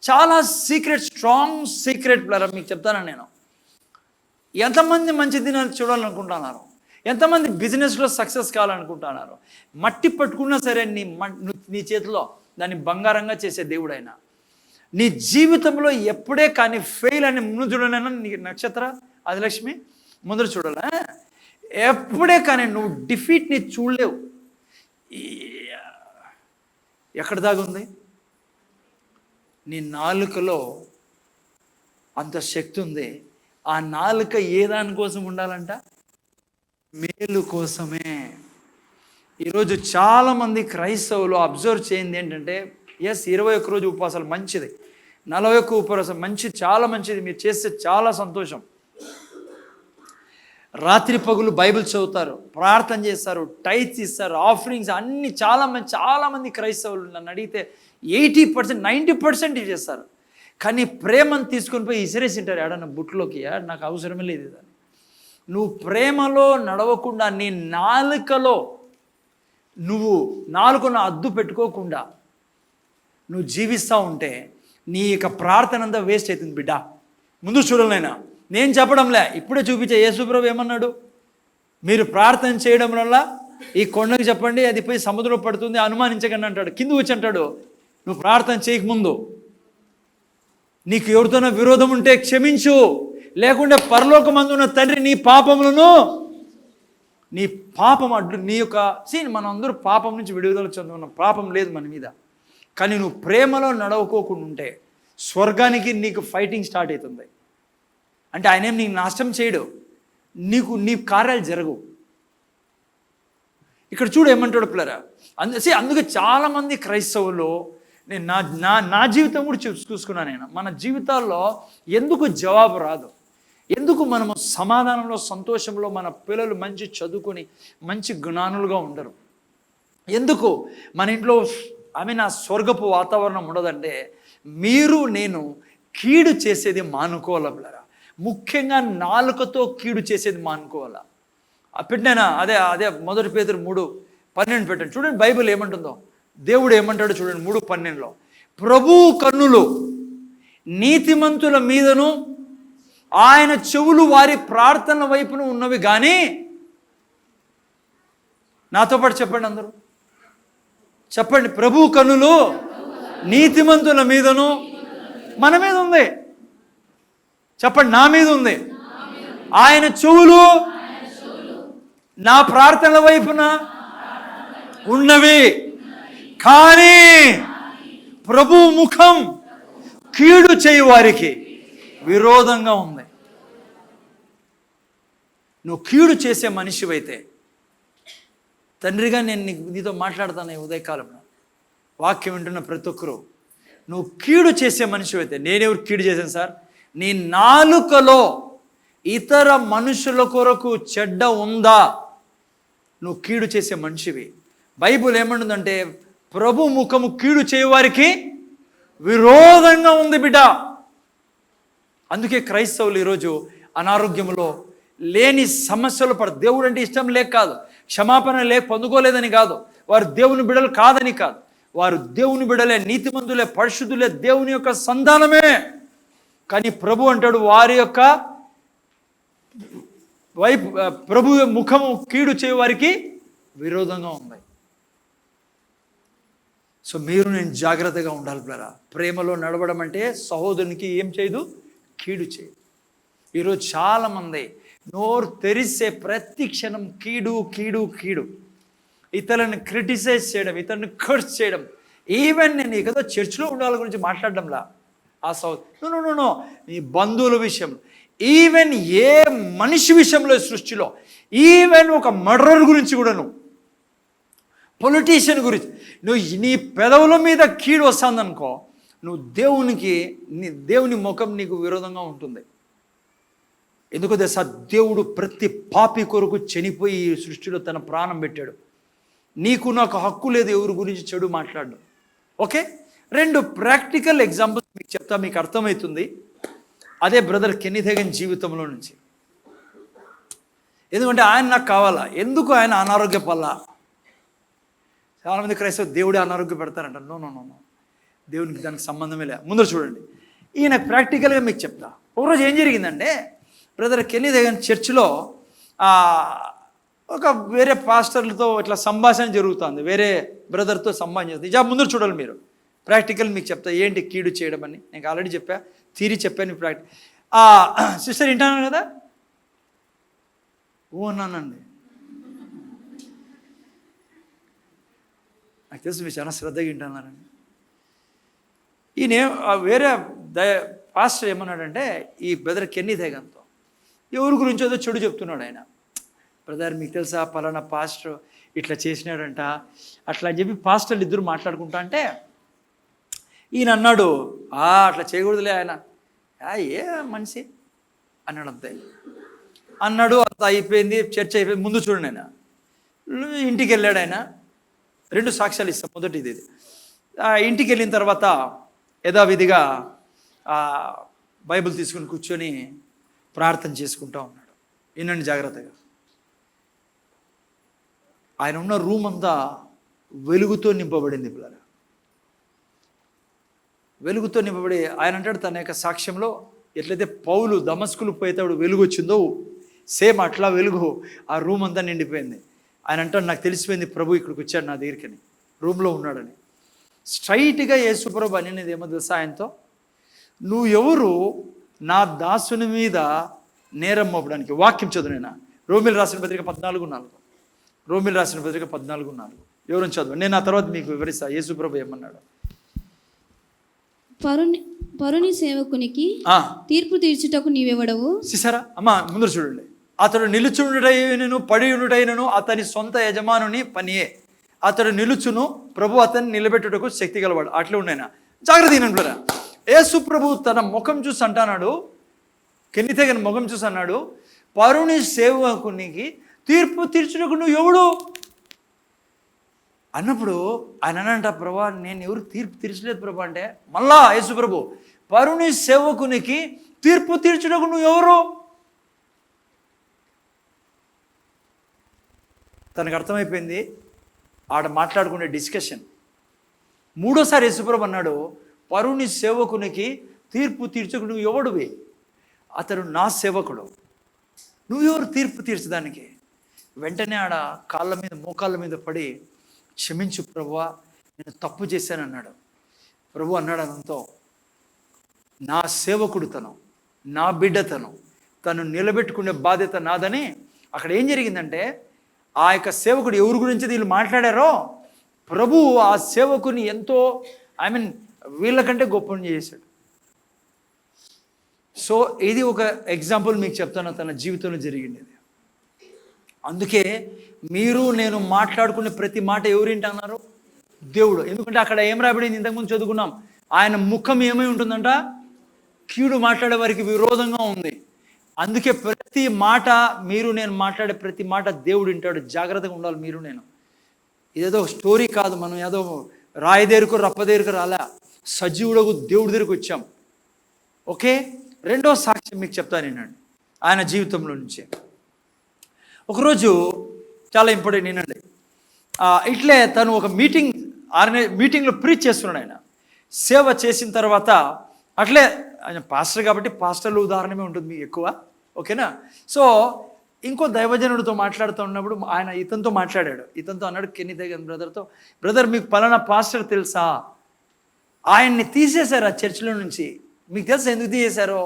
చాలా సీక్రెట్, స్ట్రాంగ్ సీక్రెట్ ప్లర్ మీకు చెప్తాను నేను. ఎంతమంది మంచి దినాలు చూడాలనుకుంటున్నారు, ఎంతమంది బిజినెస్లో సక్సెస్ కావాలనుకుంటున్నారు, మట్టి పట్టుకున్నా సరే నీ చేతిలో దాన్ని బంగారంగా చేసే దేవుడు ఆయన. నీ జీవితంలో ఎప్పుడే కానీ ఫెయిల్ అని ముందు చూడలేనా, నీ నక్షత్ర ఆదిలక్ష్మి ముందర చూడాలా, ఎప్పుడే కానీ నువ్వు డిఫీట్ని చూడలేవు. ఎక్కడ దాకా ఉంది? నీ నాలుకలో అంత శక్తి ఉంది. ఆ నాలుక ఏ దానికోసం ఉండాలంట? మేలు కోసమే. ఈరోజు చాలామంది క్రైస్తవులు అబ్జర్వ్ చేయింది ఏంటంటే, 21 రోజు ఉపవాసాలు మంచిది, 41 ఉపవాసం మంచిది, చాలా మంచిది, మీరు చేస్తే చాలా సంతోషం. రాత్రి పగులు బైబిల్ చదువుతారు, ప్రార్థన చేస్తారు, టైట్స్ ఇస్తారు, ఆఫరింగ్స్ అన్నీ చాలామంది క్రైస్తవులు నన్ను అడిగితే 80% 90% చేస్తారు. కానీ ప్రేమను తీసుకొని పోయి ఇసిరేసింటారు ఏడన్నా బుట్లోకి. నాకు అవసరమే లేదు ఇది. నువ్వు ప్రేమలో నడవకుండా, నీ నాలుకలో నువ్వు నాలుకను అద్దు పెట్టుకోకుండా నువ్వు జీవిస్తూ ఉంటే నీ యొక్క ప్రార్థన అంతా వేస్ట్ అవుతుంది బిడ్డ. ముందు చూడలేనా, నేను చెప్పడంలే, ఇప్పుడే చూపించే. యేసుప్రభు ఏమన్నాడు? మీరు ప్రార్థన చేయడం వల్ల ఈ కొండకు చెప్పండి, అది పోయి సముద్రంలో పడుతుంది, అనుమానించకండి అంటాడు. కింద వచ్చి అంటాడు, నువ్వు ప్రార్థన చేయకముందు నీకు ఎవరితోనో విరోధం ఉంటే క్షమించు, లేకుంటే పరలోకమందున్న తండ్రి నీ పాపములను, నీ పాపం అడ్డు నీ యొక్క మనం అందరూ పాపం నుంచి విడుదల చెందుకున్నాం, పాపం లేదు మన మీద. కానీ నువ్వు ప్రేమలో నడవకోకుండా ఉంటే స్వర్గానికి నీకు ఫైటింగ్ స్టార్ట్ అవుతుంది. అంటే ఆయన ఏం నీకు నాశనం చేయడు, నీ కార్యాలు జరగవు. ఇక్కడ చూడు ఏమంటాడు పిల్లరా. అందుకే చాలామంది క్రైస్తవులు, నేను నా జీవితం కూడా చూసుకున్నాను నేను. మన జీవితాల్లో ఎందుకు జవాబు రాదు, ఎందుకు మనము సమాధానంలో సంతోషంలో మన పిల్లలు మంచి చదువుకొని మంచి జ్ఞానులుగా ఉండరు, ఎందుకు మన ఇంట్లో నా స్వర్గపు వాతావరణం ఉండదంటే, మీరు నేను కీడు చేసేది మానుకోవాల పిల్లరా. ముఖ్యంగా నాలుకతో కీడు చేసేది మానుకోవాలా. పెట్టినా అదే 1 పేతురు 3:12 పెట్టండి. చూడండి బైబిల్ ఏమంటుందో, దేవుడు ఏమంటాడో చూడండి. 3:12లో ప్రభువు కన్నులు నీతిమంతుల మీదను ఆయన చెవులు వారి ప్రార్థనల వైపున ఉన్నవి కానీ, నాతో పాటు చెప్పండి అందరూ చెప్పండి, ప్రభువు కన్నులు నీతిమంతుల మీదను, మన మీద ఉంది, చెప్పండి, నా మీద ఉంది. ఆయన చెవులు నా ప్రార్థనల వైపున ఉన్నవి కానీ ప్రభు ముఖం కీడు చేయు వారికి విరోధంగా ఉంది. నువ్వు కీడు చేసే మనిషివైతే, తండ్రిగా నేను నీతో మాట్లాడతాను ఈ ఉదయకాలంలో, వాక్యం వింటున్న ప్రతి ఒక్కరూ, నువ్వు కీడు చేసే మనిషివైతే, నేనెవరు కీడు చేశాను సార్? నీ నాలుకలో ఇతర మనుషుల కొరకు చెడ్డ ఉందా, నువ్వు కీడు చేసే మనిషివి. బైబుల్ ఏమంటుందంటే, ప్రభు ముఖము కీడు చేయవారికి విరోధంగా ఉంది బిడ్డ. అందుకే క్రైస్తవులు ఈరోజు అనారోగ్యంలో లేని సమస్యలు దేవుడు అంటే ఇష్టం లేక కాదు, క్షమాపణ పొందుకోలేదని కాదు, వారు దేవుని బిడ్డలు కాదని కాదు, వారు దేవుని బిడ్డలే, నీతిమంతులే, పరిశుద్ధులే, దేవుని యొక్క సంతానమే. కానీ ప్రభు అంటాడు, వారి యొక్క ప్రభు ముఖము కీడు చేయు వారికి విరోధంగా ఉంది. సో మీరు నేను జాగ్రత్తగా ఉండాలి పిల్లరా. ప్రేమలో నడవడం అంటే సహోదరునికి ఏం చేయదు, కీడు చేయదు. ఈరోజు చాలామంది నోరు తెరిసే ప్రతి క్షణం కీడు కీడు కీడు, ఇతరులను క్రిటిసైజ్ చేయడం, ఇతరులను కర్స్ చేయడం. ఈవెన్ నేను ఏదో చర్చిలో ఉండాల గురించి మాట్లాడడంలా, ఆ నో నీ బంధువుల విషయంలో, ఈవెన్ ఏ మనిషి విషయంలో సృష్టిలో, ఈవెన్ ఒక మర్డరర్ గురించి కూడా, నువ్వు పొలిటీషియన్ గురించి, నువ్వు నీ పెదవుల మీద కీడు వస్తుందనుకో, నువ్వు దేవుని ముఖం నీకు విరోధంగా ఉంటుంది. ఎందుకో తెలుసా, దేవుడు ప్రతి పాపి కొరకు చనిపోయి ఈ సృష్టిలో తన ప్రాణం పెట్టాడు. నీకు నాకు హక్కు లేదు ఎవరి గురించి చెడు మాట్లాడడం. ఓకే, 2 ప్రాక్టికల్ ఎగ్జాంపుల్స్ మీకు చెప్తా, మీకు అర్థమవుతుంది. అదే బ్రదర్ కెన్నీత్ హేగన్ జీవితంలో నుంచి. ఎందుకంటే ఆయన నాకు కావాలా. ఎందుకు ఆయన అనారోగ్య పల్లా? చాలామంది క్రైస్తవ దేవుడే అనారోగ్య పెడతారంట. నో, దేవునికి దానికి సంబంధమే లేదు. ముందర చూడండి, ఈయన ప్రాక్టికల్గా మీకు చెప్తా. ఒకరోజు ఏం జరిగిందంటే, బ్రదర్ కెన్నీత్ హేగన్ చర్చిలో ఒక వేరే పాస్టర్లతో ఇట్లా సంభాషణ జరుగుతుంది, వేరే బ్రదర్తో సంభాషణ చేస్తుంది. ముందర చూడాలి మీరు, ప్రాక్టికల్ మీకు చెప్తా ఏంటి కీడు చేయడం అని. నేను ఆల్రెడీ చెప్పా, థియరీ చెప్పాను. సిస్టర్ వింటాను కదా? అన్నానండి. నాకు తెలుసు మీరు చాలా శ్రద్ధగా వింటున్నారండి. ఈయన వేరే పాస్టర్ ఏమన్నాడంటే, ఈ బ్రదర్ కెన్నీత్ హేగన్తో ఎవరి గురించి ఏదో చెడు చెప్తున్నాడు ఆయన. బ్రదర్ మీకు తెలుసా పలానా పాస్టర్ ఇట్లా చేసినాడంట అట్లా అని చెప్పి పాస్టర్లు ఇద్దరు మాట్లాడుకుంటా అంటే, ఈయన అన్నాడు, అట్లా చేయకూడదులే ఆయన, ఏ మనిషి అన్నాడు. అంతే అన్నాడు, అంత అయిపోయింది, చర్చ అయిపోయింది. ముందు చూడండి, ఆయన ఇంటికి వెళ్ళాడు. ఆయన 2 సాక్ష్యాలు ఇస్తాం. మొదటిది ఇది, ఇంటికి వెళ్ళిన తర్వాత యథావిధిగా బైబిల్ తీసుకుని కూర్చొని ప్రార్థన చేసుకుంటూ ఉన్నాడు. వినండి జాగ్రత్తగా. ఆయన ఉన్న రూమ్ అంతా వెలుగుతో నింపబడింది. పిల్లలు వెలుగుతో నింపబడి, ఆయన అంటాడు తన యొక్క సాక్ష్యంలో, ఎట్లయితే పౌలు దమస్కులు పోయేటప్పుడు వెలుగు వచ్చిందో సేమ్ అట్లా వెలుగు ఆ రూమ్ అంతా నిండిపోయింది. ఆయన అంటాడు, నాకు తెలిసిపోయింది ప్రభు ఇక్కడికి వచ్చాడు నా దగ్గరికని, రూమ్లో ఉన్నాడని. స్ట్రైట్గా యేసుప్రభు అనేది ఏమో తెలుసా ఆయనతో, నువ్వు ఎవరు నా దాసుని మీద నేరం మోపడానికి? వాక్యం చదువు. నేను రోమిల్ రాసిన పత్రిక 14:4, రోమిల్ రాసిన పత్రిక 14:4 ఎవరు చదువు, నేను ఆ తర్వాత మీకు వివరిస్తా యేసుప్రభు ఏమన్నాడు. పరుని సేవకునికి తీర్పు తీర్చుటకు నీవెవడవు? చూసారా అమ్మా, ముందు చూడండి. అతడు నిలుచుండుటైనను పడి ఉండుటైనను అతని సొంత యజమానుని పనియే. అతడు నిలుచును, ప్రభు అతన్ని నిలబెట్టుటకు శక్తి గలవాడు. అట్లా ఉండైనా జాగ్రత్త తినంటారా. యేసు ప్రభు తన ముఖం చూసి అంటున్నాడు, కెన్నీత్ హేగన్ ముఖం చూసి అన్నాడు, పరుని సేవకునికి తీర్పు తీర్చుటకు నువ్వు ఎవడు అన్నప్పుడు ఆయన అనంట, ప్రభా నేను ఎవరు తీర్పు తీర్చలేదు ప్రభా అంటే, మళ్ళా యేసు ప్రభు పరుని సేవకునికి తీర్పు తీర్చుటకు నువ్వు ఎవరు? తనకు అర్థమైపోయింది ఆడ మాట్లాడుకునే డిస్కషన్. మూడోసారి యేసుప్రభు అన్నాడు, పరుని సేవకునికి తీర్పు తీర్చుకు నువ్వు ఎవడువి? అతడు నా సేవకుడు, నువ్వెవరు తీర్పు తీర్చడానికి? వెంటనే ఆడ కాళ్ళ మీద మోకాళ్ళ మీద పడి, క్షమించు ప్రభువా నేను తప్పు చేశానన్నాడు. ప్రభు అన్నాడు అనంతో, నా సేవకుడు తను, నా బిడ్డ తను నిలబెట్టుకునే బాధ్యత నాదని. అక్కడ ఏం జరిగిందంటే, ఆ యొక్క సేవకుడు ఎవరి గురించి వీళ్ళు మాట్లాడారో ప్రభు ఆ సేవకుని ఎంతో వీళ్ళకంటే గొప్ప చేశాడు. సో ఇది ఒక ఎగ్జాంపుల్ మీకు చెప్తాను, తన జీవితంలో జరిగింది. అందుకే మీరు నేను మాట్లాడుకునే ప్రతి మాట ఎవరింటన్నారు? దేవుడు. ఎందుకంటే అక్కడ ఏం రాబడింది, ఇంతకుముందు చదువుకున్నాం, ఆయన ముఖం ఏమై ఉంటుందంట, కీడు మాట్లాడే వారికి విరోధంగా ఉంది. అందుకే ప్రతి మాట, మీరు నేను మాట్లాడే ప్రతి మాట దేవుడు వింటాడు. జాగ్రత్తగా ఉండాలి మీరు నేను. ఇదేదో స్టోరీ కాదు, మనం ఏదో రాయదేరుకు రప్పదేరుకు రాలే, సజీవుడకు దేవుడి దగ్గరికి వచ్చాం. ఓకే, రెండో సాక్ష్యం మీకు చెప్తాను వినండి, ఆయన జీవితంలో నుంచి. ఒకరోజు చాలా ఇంపార్టెంట్ వినండి. ఇట్లే తను ఒక మీటింగ్లో ప్రీచ్ చేస్తున్నాడు. ఆయన సేవ చేసిన తర్వాత అట్లే ఆయన పాస్టర్ కాబట్టి పాస్టర్లు ఉదాహరణమే ఉంటుంది మీకు ఎక్కువ, ఓకేనా. సో ఇంకో దైవజనుడితో మాట్లాడుతూ ఉన్నప్పుడు ఆయన ఇతనితో మాట్లాడాడు. ఇతనితో అన్నాడు, కెన్నీత్ హేగన్ బ్రదర్తో, బ్రదర్ మీకు పలానా పాస్టర్ తెలుసా? ఆయన్ని తీసేశారు ఆ చర్చిలో నుంచి, మీకు తెలుసా ఎందుకు తీసేశారో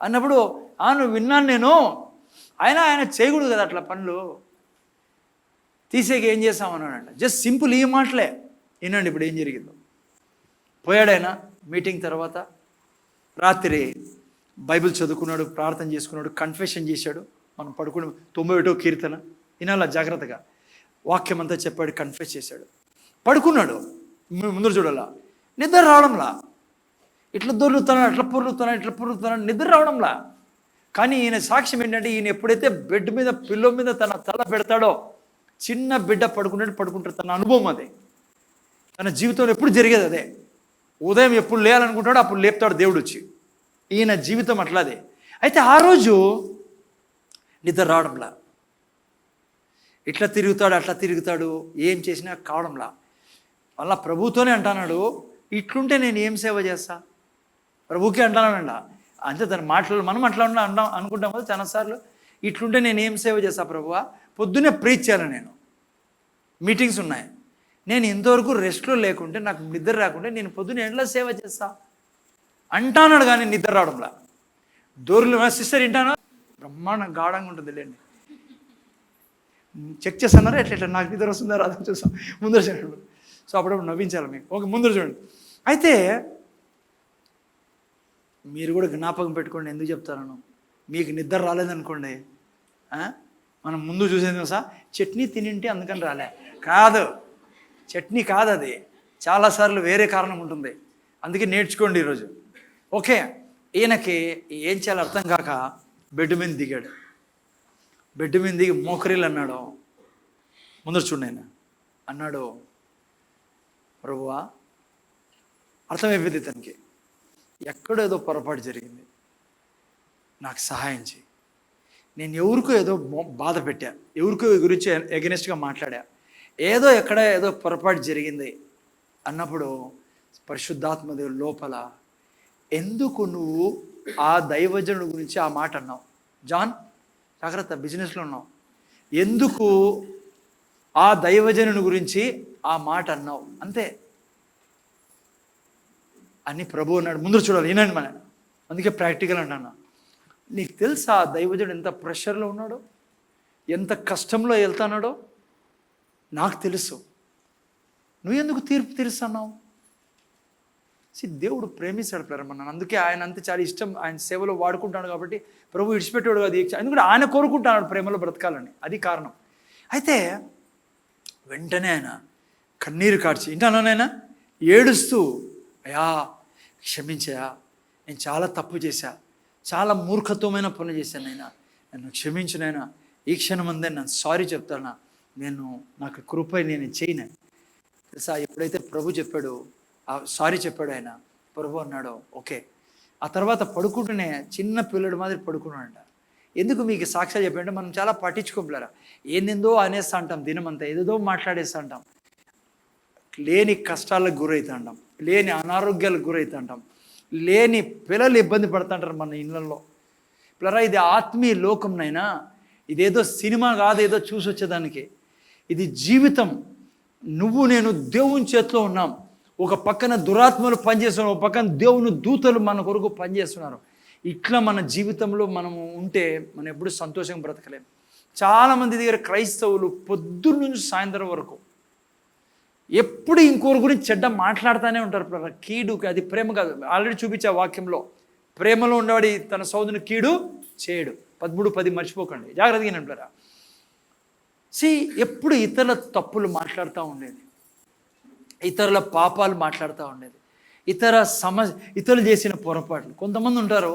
అన్నప్పుడు, నువ్వు విన్నాను నేను, ఆయన చేయకూడదు కదా అట్లా పనులు. తీసేకి ఏం చేస్తామన్నాడంట. జస్ట్ సింపుల్ ఈ మాటలే వినండి ఇప్పుడు ఏం జరిగిందో. పోయాడైనా మీటింగ్ తర్వాత రాత్రి బైబిల్ చదువుకున్నాడు, ప్రార్థన చేసుకున్నాడు, కన్ఫెషన్ చేశాడు. మనం పడుకుని 91వ కీర్తన వినాలా జాగ్రత్తగా, వాక్యం అంతా చెప్పాడు, కన్ఫెస్ చేశాడు. పడుకున్నాడు, ముందర చూడాలా, నిద్ర రావడంలా. ఇట్లా దొర్లుతున్నాడు, అట్లా పొర్లుతున్నాడు, నిద్ర రావడంలా. కానీ ఈయన సాక్ష్యం ఏంటంటే, ఈయన ఎప్పుడైతే బెడ్ మీద పిల్లో మీద తన తల పెడతాడో, చిన్న బిడ్డ పడుకుంటాడు. తన అనుభవం అదే, తన జీవితంలో ఎప్పుడు జరిగేది అదే. ఉదయం ఎప్పుడు లేయాలనుకుంటాడో అప్పుడు లేపుతాడు దేవుడు వచ్చి. ఈయన జీవితం అట్లాదే. అయితే ఆ రోజు నిద్ర రావడంలా, ఇట్లా తిరుగుతాడు, అట్లా తిరుగుతాడు, ఏం చేసినా కావడంలా. మళ్ళా ప్రభుతోనే అంటున్నాడు, ఇట్లుంటే నేను ఏం సేవ చేస్తా, ప్రభుకే అంటున్నాడంట. అంతే తన మాటలు మనం అట్లా అనుకుంటాం కదా చాలాసార్లు. ఇట్లుంటే నేను ఏం సేవ చేస్తా ప్రభువా, పొద్దున్నే ప్రీచ్ చేయాలి, నేను మీటింగ్స్ ఉన్నాయి, నేను ఇంతవరకు రెస్ట్లో లేకుంటే, నాకు నిద్ర రాకుంటే నేను పొద్దున్న ఎండ్లో సేవ చేస్తా అంటాన్నాడు. కానీ నిద్ర రావడంలా. డోర్లు సిస్టర్ వింటానా, బ్రహ్మాండం గాఢంగా ఉంటుంది లేండి. చెక్ చేస్తున్నారా ఎట్లా నాకు నిద్ర వస్తుందా రాదని చూస్తాం. ముందర చూడండి. సో అప్పుడప్పుడు నవ్వించాలి మీకు. ఓకే, ముందర చూడండి. అయితే మీరు కూడా జ్ఞాపకం పెట్టుకోండి, ఎందుకు చెప్తాను. మీకు నిద్ర రాలేదనుకోండి, మనం ముందు చూసేది సార్ చట్నీ తినింటే అందుకని రాలే కాదు, చట్నీ కాదు అది, చాలాసార్లు వేరే కారణం ఉంటుంది. అందుకే నేర్చుకోండి ఈరోజు. ఓకే, ఈయనకి ఏం చేయాలో అర్థం కాక బెడ్ మీద దిగాడు. బెడ్ మీద దిగి మోకరీలు అన్నాడు. ముందర చూడండి, ఆయన అన్నాడు, ప్రభువా, అర్థమైపోయింది తనకి, ఎక్కడో ఏదో పొరపాటు జరిగింది, నాకు సహాయం చేయి. నేను ఎవరికో ఏదో బాధ పెట్టా, ఎవరికో గురించి ఎగనెస్ట్గా మాట్లాడా, ఏదో పొరపాటు జరిగింది అన్నప్పుడు పరిశుద్ధాత్మదేవుడు లోపల, ఎందుకు నువ్వు ఆ దైవజనుడి గురించి ఆ మాట అన్నావు, జాన్ జాగ్రత్త బిజినెస్లో ఉన్నావు, ఎందుకు ఆ దైవజనుని గురించి ఆ మాట అన్నావు, అంతే అని ప్రభు అన్నాడు. ముందు చూడాలి, వినండి మన, అందుకే ప్రాక్టికల్ అంటున్నా. నీకు తెలుసా ఆ దైవజనుడు ఎంత ప్రెషర్లో ఉన్నాడో, ఎంత కష్టంలో వెళ్తున్నాడో నాకు తెలుసు, నువ్వు ఎందుకు తీర్పు తీరుస్తున్నావు? దేవుడు ప్రేమిస్తాడు ప్రేరమన్నాను. అందుకే ఆయన అంతే చాలా ఇష్టం, ఆయన సేవలో వాడుకుంటాడు కాబట్టి ప్రభు విడిచిపెట్టాడు అది. ఎందుకంటే ఆయన కోరుకుంటున్నాడు ప్రేమలో బ్రతకాలని, అది కారణం. అయితే వెంటనే ఆయన కన్నీరు కార్చి ఇంటానైనా ఏడుస్తూ, అయ్యా క్షమించయా, నేను చాలా తప్పు చేశా, చాలా మూర్ఖత్వమైన పనులు చేశాను, నన్ను క్షమించునైనా, ఈ క్షణం అందే నన్ను సారీ చెప్తానా, నాకు కృప నేను చేయను తెలుసా. ఎప్పుడైతే ప్రభు చెప్పాడు, సారీ చెప్పాడు ఆయన, ప్రభు అన్నాడు ఓకే. ఆ తర్వాత పడుకుంటూనే చిన్న పిల్లడి మాదిరి పడుకున్నాడంట. ఎందుకు మీకు సాక్ష్యాలు చెప్పాడంటే, మనం చాలా పట్టించుకోలేరా, ఏందేందో అనేస్తా అంటాం, దినమంతా ఏదేదో మాట్లాడేస్తా అంటాం, లేని కష్టాలకు గురవుతూ అంటాం, లేని అనారోగ్యాలకు గురవుతూ అంటాం, లేని పిల్లలు ఇబ్బంది పడుతుంటారు మన ఇళ్ళల్లో. పిల్లరా, ఇది ఆత్మీయ లోకంనైనా, ఇదేదో సినిమా కాదు, ఏదో చూసి వచ్చేదానికి, ఇది జీవితం. నువ్వు నేను దేవుని చేతిలో ఉన్నాం. ఒక పక్కన దురాత్మలు పనిచేస్తున్నారు, ఒక పక్కన దేవుని దూతలు మన కొరకు పనిచేస్తున్నారు. ఇట్లా మన జీవితంలో మనము ఉంటే మనం ఎప్పుడు సంతోషంగా బ్రతకలేం. చాలామంది దగ్గర క్రైస్తవులు పొద్దున్న నుంచి సాయంత్రం వరకు ఎప్పుడు ఇంకోరి గురించి చెడ్డ మాట్లాడుతూనే ఉంటారు. కీడుకి అది ప్రేమ కాదు. ఆల్రెడీ చూపించే వాక్యంలో, ప్రేమలో ఉండేవాడి తన సోదరుని కీడు చేయడు. 13:10 మర్చిపోకండి, జాగ్రత్తగా అంటారా. ఎప్పుడు ఇతరుల తప్పులు మాట్లాడుతూ ఉండేది, ఇతరుల పాపాలు మాట్లాడుతూ ఉండేది, ఇతరులు చేసిన పొరపాట్లు. కొంతమంది ఉంటారు,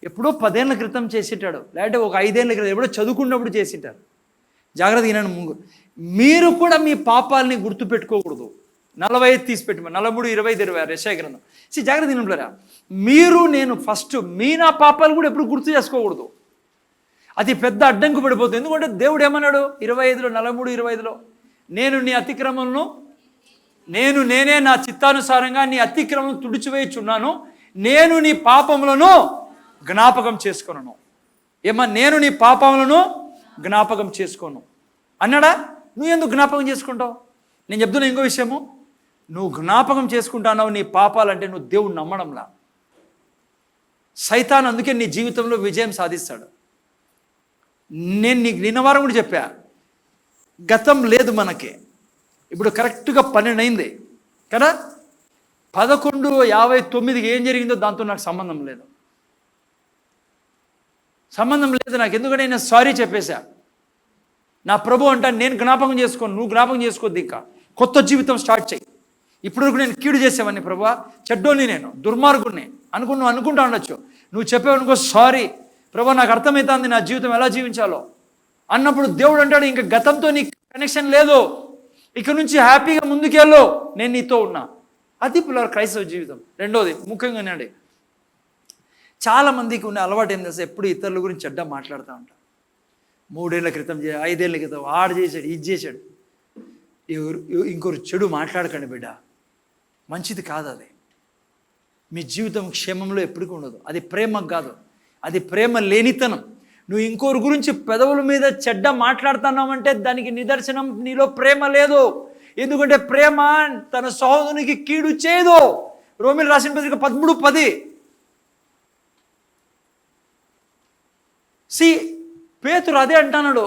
ఎప్పుడో 10 ఏళ్ల క్రితం చేసింటాడు, లేదంటే ఒక 5 ఏళ్ల క్రితం ఎప్పుడో చదువుకున్నప్పుడు చేసింటారు. జాగ్రత్తగా వినండి, మీరు కూడా మీ పాపాలని గుర్తుపెట్టుకోకూడదు. 45 తీసిపెట్టి 43, 20, 26 యెషయా గ్రంథం. జాగ్రత్త వినంటారా, మీరు నేను ఫస్ట్ నా పాపాలు కూడా ఎప్పుడు గుర్తు చేసుకోకూడదు. అది పెద్ద అడ్డంకు పడిపోతుంది. ఎందుకంటే దేవుడు ఏమన్నాడు 25లో 43, 25లో, నేను నీ అతిక్రమలను నేనే నా చిత్తానుసారంగా నీ అతిక్రమం తుడిచివేయుచున్నాను, నేను నీ పాపములను జ్ఞాపకం చేసుకొనను. నేను నీ పాపములను జ్ఞాపకం చేసుకోను అన్నాడా? నువ్వు ఎందుకు జ్ఞాపకం చేసుకుంటావు? నేను చెప్తున్నా ఇంకో విషయము, నువ్వు జ్ఞాపకం చేసుకుంటున్నావు నీ పాపాలంటే నువ్వు దేవుడు నమ్మడంలా. సైతాన్ అందుకే నీ జీవితంలో విజయం సాధిస్తాడు. నేను నీకు నిన్న వారం కూడా చెప్పా, గతం లేదు మనకి. ఇప్పుడు కరెక్ట్గా 12 అయింది కదా. 11:59 ఏం జరిగిందో దాంతో నాకు సంబంధం లేదు నాకు. ఎందుకంటే నేను సారీ చెప్పేశా. నా ప్రభు అంటాను, నేను జ్ఞాపకం చేసుకోను, నువ్వు జ్ఞాపకం చేసుకోవద్దు, ఇంకా కొత్త జీవితం స్టార్ట్ చేయి. ఇప్పుడు నేను కీడు చేసేవాడిని ప్రభా, చెడ్డోని, నేను దుర్మార్గుడిని నువ్వు అనుకుంటా ఉండొచ్చు. నువ్వు చెప్పావనుకో, సారీ ప్రభా, నాకు అర్థమవుతుంది నా జీవితం ఎలా జీవించాలో అన్నప్పుడు దేవుడు అంటాడు, ఇంకా గతంతో నీకు కనెక్షన్ లేదు, ఇక నుంచి హ్యాపీగా ముందుకెళ్ళు, నేను నీతో ఉన్నా. అది పిల్లల క్రైస్తవ జీవితం. రెండోది ముఖ్యంగా అండి, చాలామందికి ఉన్న అలవాటు ఏం తెలుసా, ఎప్పుడు ఇతరుల గురించి చెడ్డ మాట్లాడుతూ ఉంటారు. 3 ఏళ్ల క్రితం 5 ఏళ్ల క్రితం ఆడు చేశాడు, ఇది చేశాడు. ఇంకొకరు చెడు మాట్లాడకండి బిడ్డ, మంచిది కాదు అది. మీ జీవితం క్షేమంలో ఎప్పటికీ ఉండదు. అది ప్రేమ కాదు, అది ప్రేమ లేనితనం. నువ్వు ఇంకొకరి గురించి పెదవుల మీద చెడ్డ మాట్లాడుతున్నావంటే దానికి నిదర్శనం నీలో ప్రేమ లేదు. ఎందుకంటే ప్రేమ తన సహోదరునికి కీడు చేయదు. రోమిలు రాసిన పత్రిక 13:10. పేతురు అదే అంటున్నాడు,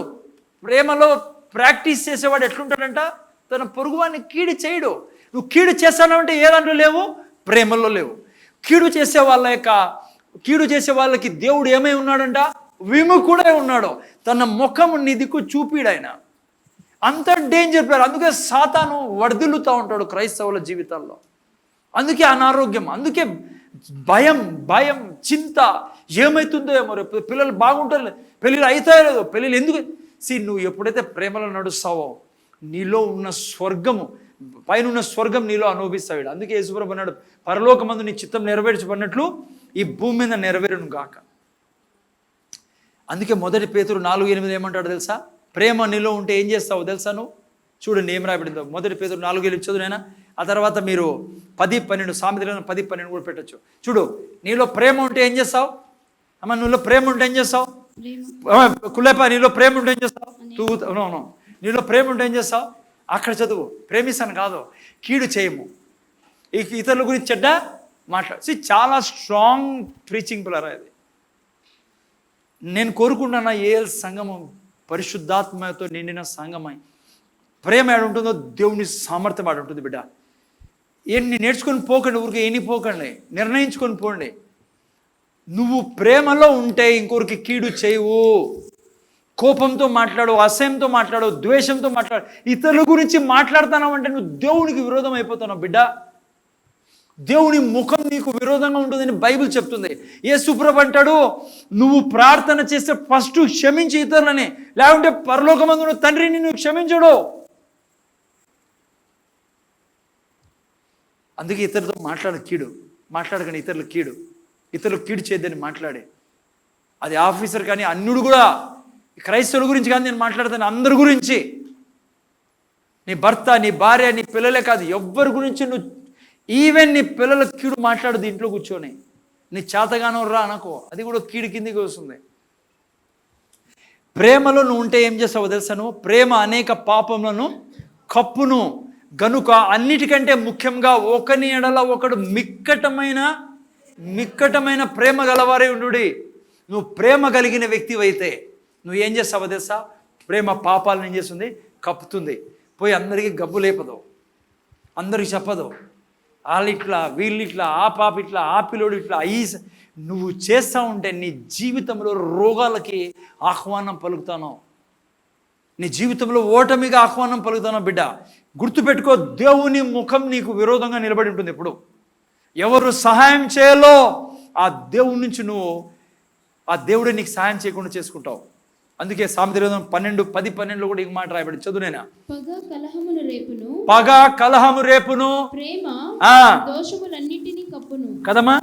ప్రేమలో ప్రాక్టీస్ చేసేవాడు ఎట్లుంటాడంట, తన పొరుగువాన్ని కీడు చేయడు. నువ్వు కీడు చేస్తానంటే ఏ దాంట్లో లేవు, ప్రేమలో లేవు. కీడు చేసే వాళ్ళకి దేవుడు ఏమై ఉన్నాడంట, విముఖుడై ఉన్నాడు. తన ముఖము నీ దిక్కు చూపిడు ఆయన. అంత డేంజర్ ప్లేయర్. అందుకే సాతాను వర్ధిల్లుతూ ఉంటాడు క్రైస్తవుల జీవితాల్లో. అందుకే అనారోగ్యం, అందుకే భయం చింత, ఏమవుతుందో ఏమో, రేపు పిల్లలు బాగుంటారు, పెళ్ళిళ్ళు అవుతాయో లేదో, పెళ్ళిళ్ళు ఎందుకు. నువ్వు ఎప్పుడైతే ప్రేమలో నడుస్తావో నీలో ఉన్న స్వర్గము, పైన స్వర్గం నీలో అనుభవిస్తాడు. అందుకే యేసుప్రభు అన్నాడు, పరలోకమందు నీ చిత్తం నెరవేర్చబడినట్లు ఈ భూమి మీద నెరవేరును గాక. అందుకే 1 పేతురు 4:8 ఏమంటాడు తెలుసా, ప్రేమ నీలో ఉంటే ఏం చేస్తావు తెలుసా నువ్వు. చూడండి ఏం రాయబడిందో, 1 పేతురు 4:8 చదువునైనా. ఆ తర్వాత మీరు 10-12 సామెతలను 10-12 కూడా పెట్టచ్చు. చూడు, నీలో ప్రేమ ఉంటే ఏం చేస్తావు అమ్మ, నీలో ప్రేమ ఉంటే ఏం చేస్తావు, కులేపా, నీలో ప్రేమ ఉంటే ఏం చేస్తావు, నీలో ప్రేమ ఉంటే ఏం చేస్తావు, అక్కడ చదువు. ప్రేమిస్తాను కాదు, కీడు చేయము, ఇతరుల గురించి చెడ్డ మాట్లాడు. చాలా స్ట్రాంగ్ ప్రీచింగ్ పిల్లరా ఇది. నేను కోరుకుంటున్నా ఏ సంఘము పరిశుద్ధాత్మతో నిండిన సంఘమై ప్రేమ ఏడుంటుందో దేవుని సామర్థ్యం ఆడుంటుంది బిడ్డ. ఎన్ని నేర్చుకొని పోకండి, ఊరికి ఎన్ని పోకండి, నిర్ణయించుకొని పోండి. నువ్వు ప్రేమలో ఉంటే ఇంకొకరికి కీడు చేయవు. కోపంతో మాట్లాడు, అసహ్యంతో మాట్లాడు, ద్వేషంతో మాట్లాడు, ఇతరుల గురించి మాట్లాడుతున్నావు అంటే నువ్వు దేవునికి విరోధం అయిపోతున్నావు బిడ్డ. దేవుని ముఖం నీకు విరోధంగా ఉంటుందని బైబిల్ చెప్తుంది. యేసుప్రభు అంటాడు, నువ్వు ప్రార్థన చేస్తే ఫస్ట్ క్షమించి ఇతరులని, లేకుంటే పరలోకమందున్న తండ్రిని నువ్వు క్షమించడు. అందుకే ఇతరులతో మాట్లాడకండి, ఇతరులకు కీడు చేయద్దని మాట్లాడే. అది ఆఫీసర్ కానీ అన్యుడు కూడా, క్రైస్తవుల గురించి కానీ నేను మాట్లాడతాను, అందరి గురించి. నీ భర్త, నీ భార్య, నీ పిల్లలే కాదు, ఎవ్వరి గురించి నువ్వు, ఈవెన్ నీ పిల్లల కీడు మాట్లాడదు ఇంట్లో కూర్చొని. నీ చేతగానో రా అనుకో, అది కూడా కీడు కిందికి వస్తుంది. ప్రేమలో నువ్వు ఉంటే ఏం చేస్తావో తెలుసా, నువ్వు ప్రేమ అనేక పాపములను కప్పును గనుక అన్నిటికంటే ముఖ్యంగా ఒకని ఎడల ఒకడు మిక్కటమైన ప్రేమ గలవారే ఉండు. నువ్వు ప్రేమ కలిగిన వ్యక్తివైతే నువ్వు ఏం చేస్తావో తెలుసా, ప్రేమ పాపాలను ఏం చేస్తుంది, కప్పుతుంది. పోయి అందరికీ గబ్బు లేపదు, అందరికి చెప్పదు, వాళ్ళిట్లా వీళ్ళిట్లా, ఆ పాప ఇట్లా, ఆ పిల్లోడు ఇట్లా. నువ్వు చేస్తూ ఉంటే నీ జీవితంలో రోగాలకి ఆహ్వానం పలుకుతాను, నీ జీవితంలో ఓటమిగా ఆహ్వానం పలుకుతాను బిడ్డ. గుర్తుపెట్టుకో, దేవుని ముఖం నీకు విరోధంగా నిలబడి ఉంటుంది. ఎప్పుడు ఎవరు సహాయం చేయాలో ఆ దేవుడి నుంచి నువ్వు, ఆ దేవుడే నీకు సహాయం చేయకుండా చేసుకుంటావు. అందుకే సామెతల గ్రంథం 12:10-12 కూడా ఈ మాట రాయబడి, చదువునేనా. పగ కలహము రేపును, ప్రేమ దోషములన్నిటిని కప్పును. కదమ్మా,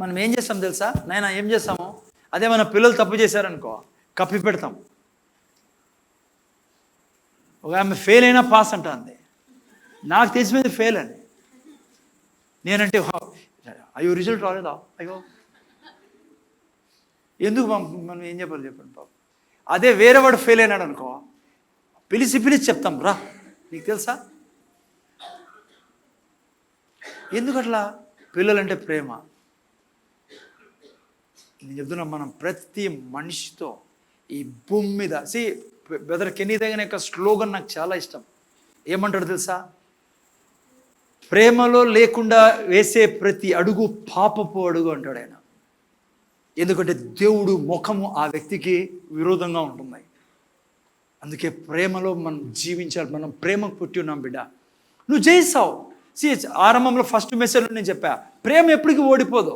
మనం ఏం చేస్తాం తెలుసా నాయన, ఏం చేస్తాము, అదే మన పిల్లలు తప్పు చేశారనుకో కప్పి పెడతాం. ఒక ఆమె ఫెయిల్ అయినా పాస్ అంటుంది, నాకు తెలిసిపోయింది ఫెయిల్ అని. నేనంటే అయ్యో రిజల్ట్ రాలేదా, అయ్యో ఎందుకు మనం ఏం చెప్పాలి చెప్పండి పాపం. అదే వేరే వాడు ఫెయిల్ అయినాడు అనుకో, పిలిచి చెప్తాం, రా నీకు తెలుసా. ఎందుకట్లా, పిల్లలంటే ప్రేమ. నేను చెప్తున్నా, మనం ప్రతి మనిషితో ఈ భూమి మీద బ్రదర్ కెనీ దగ్గర యొక్క స్లోగన్ నాకు చాలా ఇష్టం. ఏమంటాడు తెలుసా? ప్రేమలో లేకుండా వేసే ప్రతి అడుగు పాపపు అడుగు అంటాడు ఆయన. ఎందుకంటే దేవుడు ముఖము ఆ వ్యక్తికి విరోధంగా ఉంటుంది. అందుకే ప్రేమలో మనం జీవించాలి. మనం ప్రేమకు పుట్టి ఉన్నాం బిడ్డ. నువ్వు జయిస్తావు. ఆరంభంలో ఫస్ట్ మెసేజ్లో నేను చెప్పా, ప్రేమ ఎప్పటికీ ఓడిపోదు.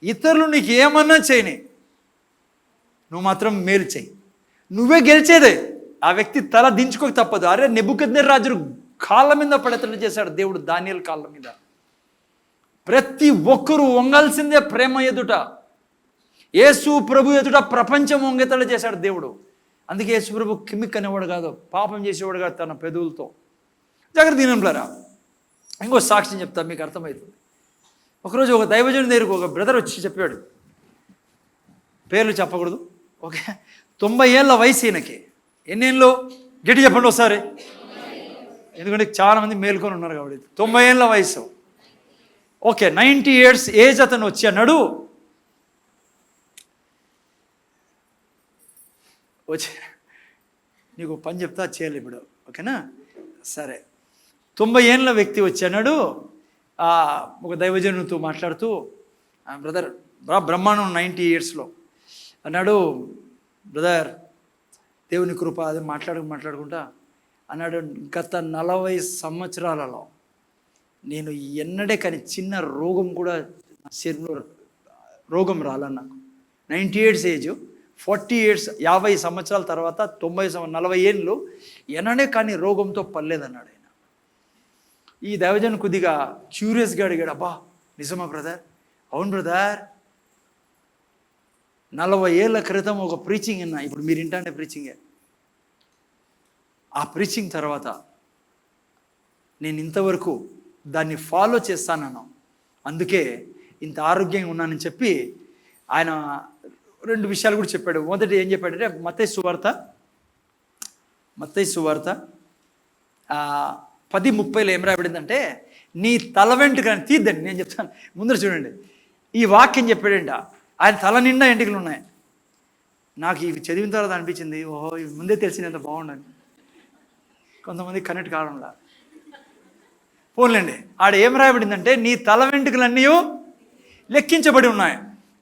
ఇతరులు నీకు ఏమన్నా చేయని, నువ్వు మాత్రం మేలు చేయి, నువ్వే గెలిచేదే. ఆ వ్యక్తి తల దించుకోక తప్పదు. అరే నెబుకద్నెజరు కాళ్ళ మీద పడేటట్లు చేశాడు దేవుడు దానియేలు కాళ్ళ మీద. ప్రతి ఒక్కరూ వంగాల్సిందే ప్రేమ ఎదుట. యేసు ప్రభు ఎదుట ప్రపంచం వంగేతలు చేశాడు దేవుడు. అందుకే యేసు ప్రభు కిమిక్ అనేవాడు కాదు, పాపం చేసేవాడు కాదు తన పెదవులతో. జాగ్రత్త దినంలారా. ఇంకో సాక్ష్యం చెప్తా, మీకు అర్థమవుతుంది. ఒకరోజు ఒక దైవజనుడి దగ్గరకు ఒక బ్రదర్ వచ్చి చెప్పాడు, పేర్లు చెప్పకూడదు, ఓకే, 90 ఏళ్ళ వయసు ఈయనకి. ఎన్నేళ్ళు గట్టి చెప్పండి ఒకసారి, ఎందుకంటే చాలామంది మేల్కొని ఉన్నారు కాబట్టి. 90 ఏళ్ళ వయసు, ఓకే, 90 years ఏజ్ అతను వచ్చి అన్నాడు, వచ్చి నీకు పని చెప్తా చేయాలి ఇప్పుడు, ఓకేనా, సరే. 90 ఏళ్ళ వ్యక్తి వచ్చి అన్నాడు, ఒక దైవజనునితో మాట్లాడుతూ, బ్రదర్ బ్రహ్మాండం 90 yearsలో అన్నాడు, బ్రదర్ దేవుని కృప అది మాట్లాడుకుంటా అన్నాడు, గత 40 సంవత్సరాలలో నేను ఎన్నడే కానీ చిన్న రోగం కూడా నా శరీరంలో రోగం రాలని నాకు. 90 years ఏజ్, 40 years 50 సంవత్సరాల తర్వాత 40 ఏళ్ళు ఎన్నడే కానీ రోగంతో పర్లేదన్నాడు ఆయన. ఈ దైవజన్ కొద్దిగా క్యూరియస్గా అడిగాడు, అబ్బా నిజమా బ్రదర్? అవును బ్రదర్, 40 ఏళ్ళ క్రితం ఒక ప్రీచింగ్ విన్నా, ఇప్పుడు మీరు వింటానే ప్రీచింగే. ఆ ప్రీచింగ్ తర్వాత నేను ఇంతవరకు దాన్ని ఫాలో చేస్తానన్నాను, అందుకే ఇంత ఆరోగ్యంగా ఉన్నానని చెప్పి ఆయన 2 విషయాలు కూడా చెప్పాడు. మొదటి ఏం చెప్పాడంటే, మత్తయి సువార్త 10:30లో ఏం రాబడిందంటే, నీ తల వెంట్రుకని తీద్దండి. నేను చెప్తాను, ముందర చూడండి, ఈ వాక్యం చెప్పాడంట. ఆయన తల నిండా ఎంటికలు ఉన్నాయి. నాకు ఇవి చదివిన తర్వాత అనిపించింది, ఓహో ఇవి ముందే తెలిసినంత బాగుండని. కొంతమంది కనెక్ట్ కావడంలా. పోన్లేండి, ఆడ ఏం రాయబడిందంటే, నీ తల వెంట్రుకలన్నీ లెక్కించబడి ఉన్నాయి.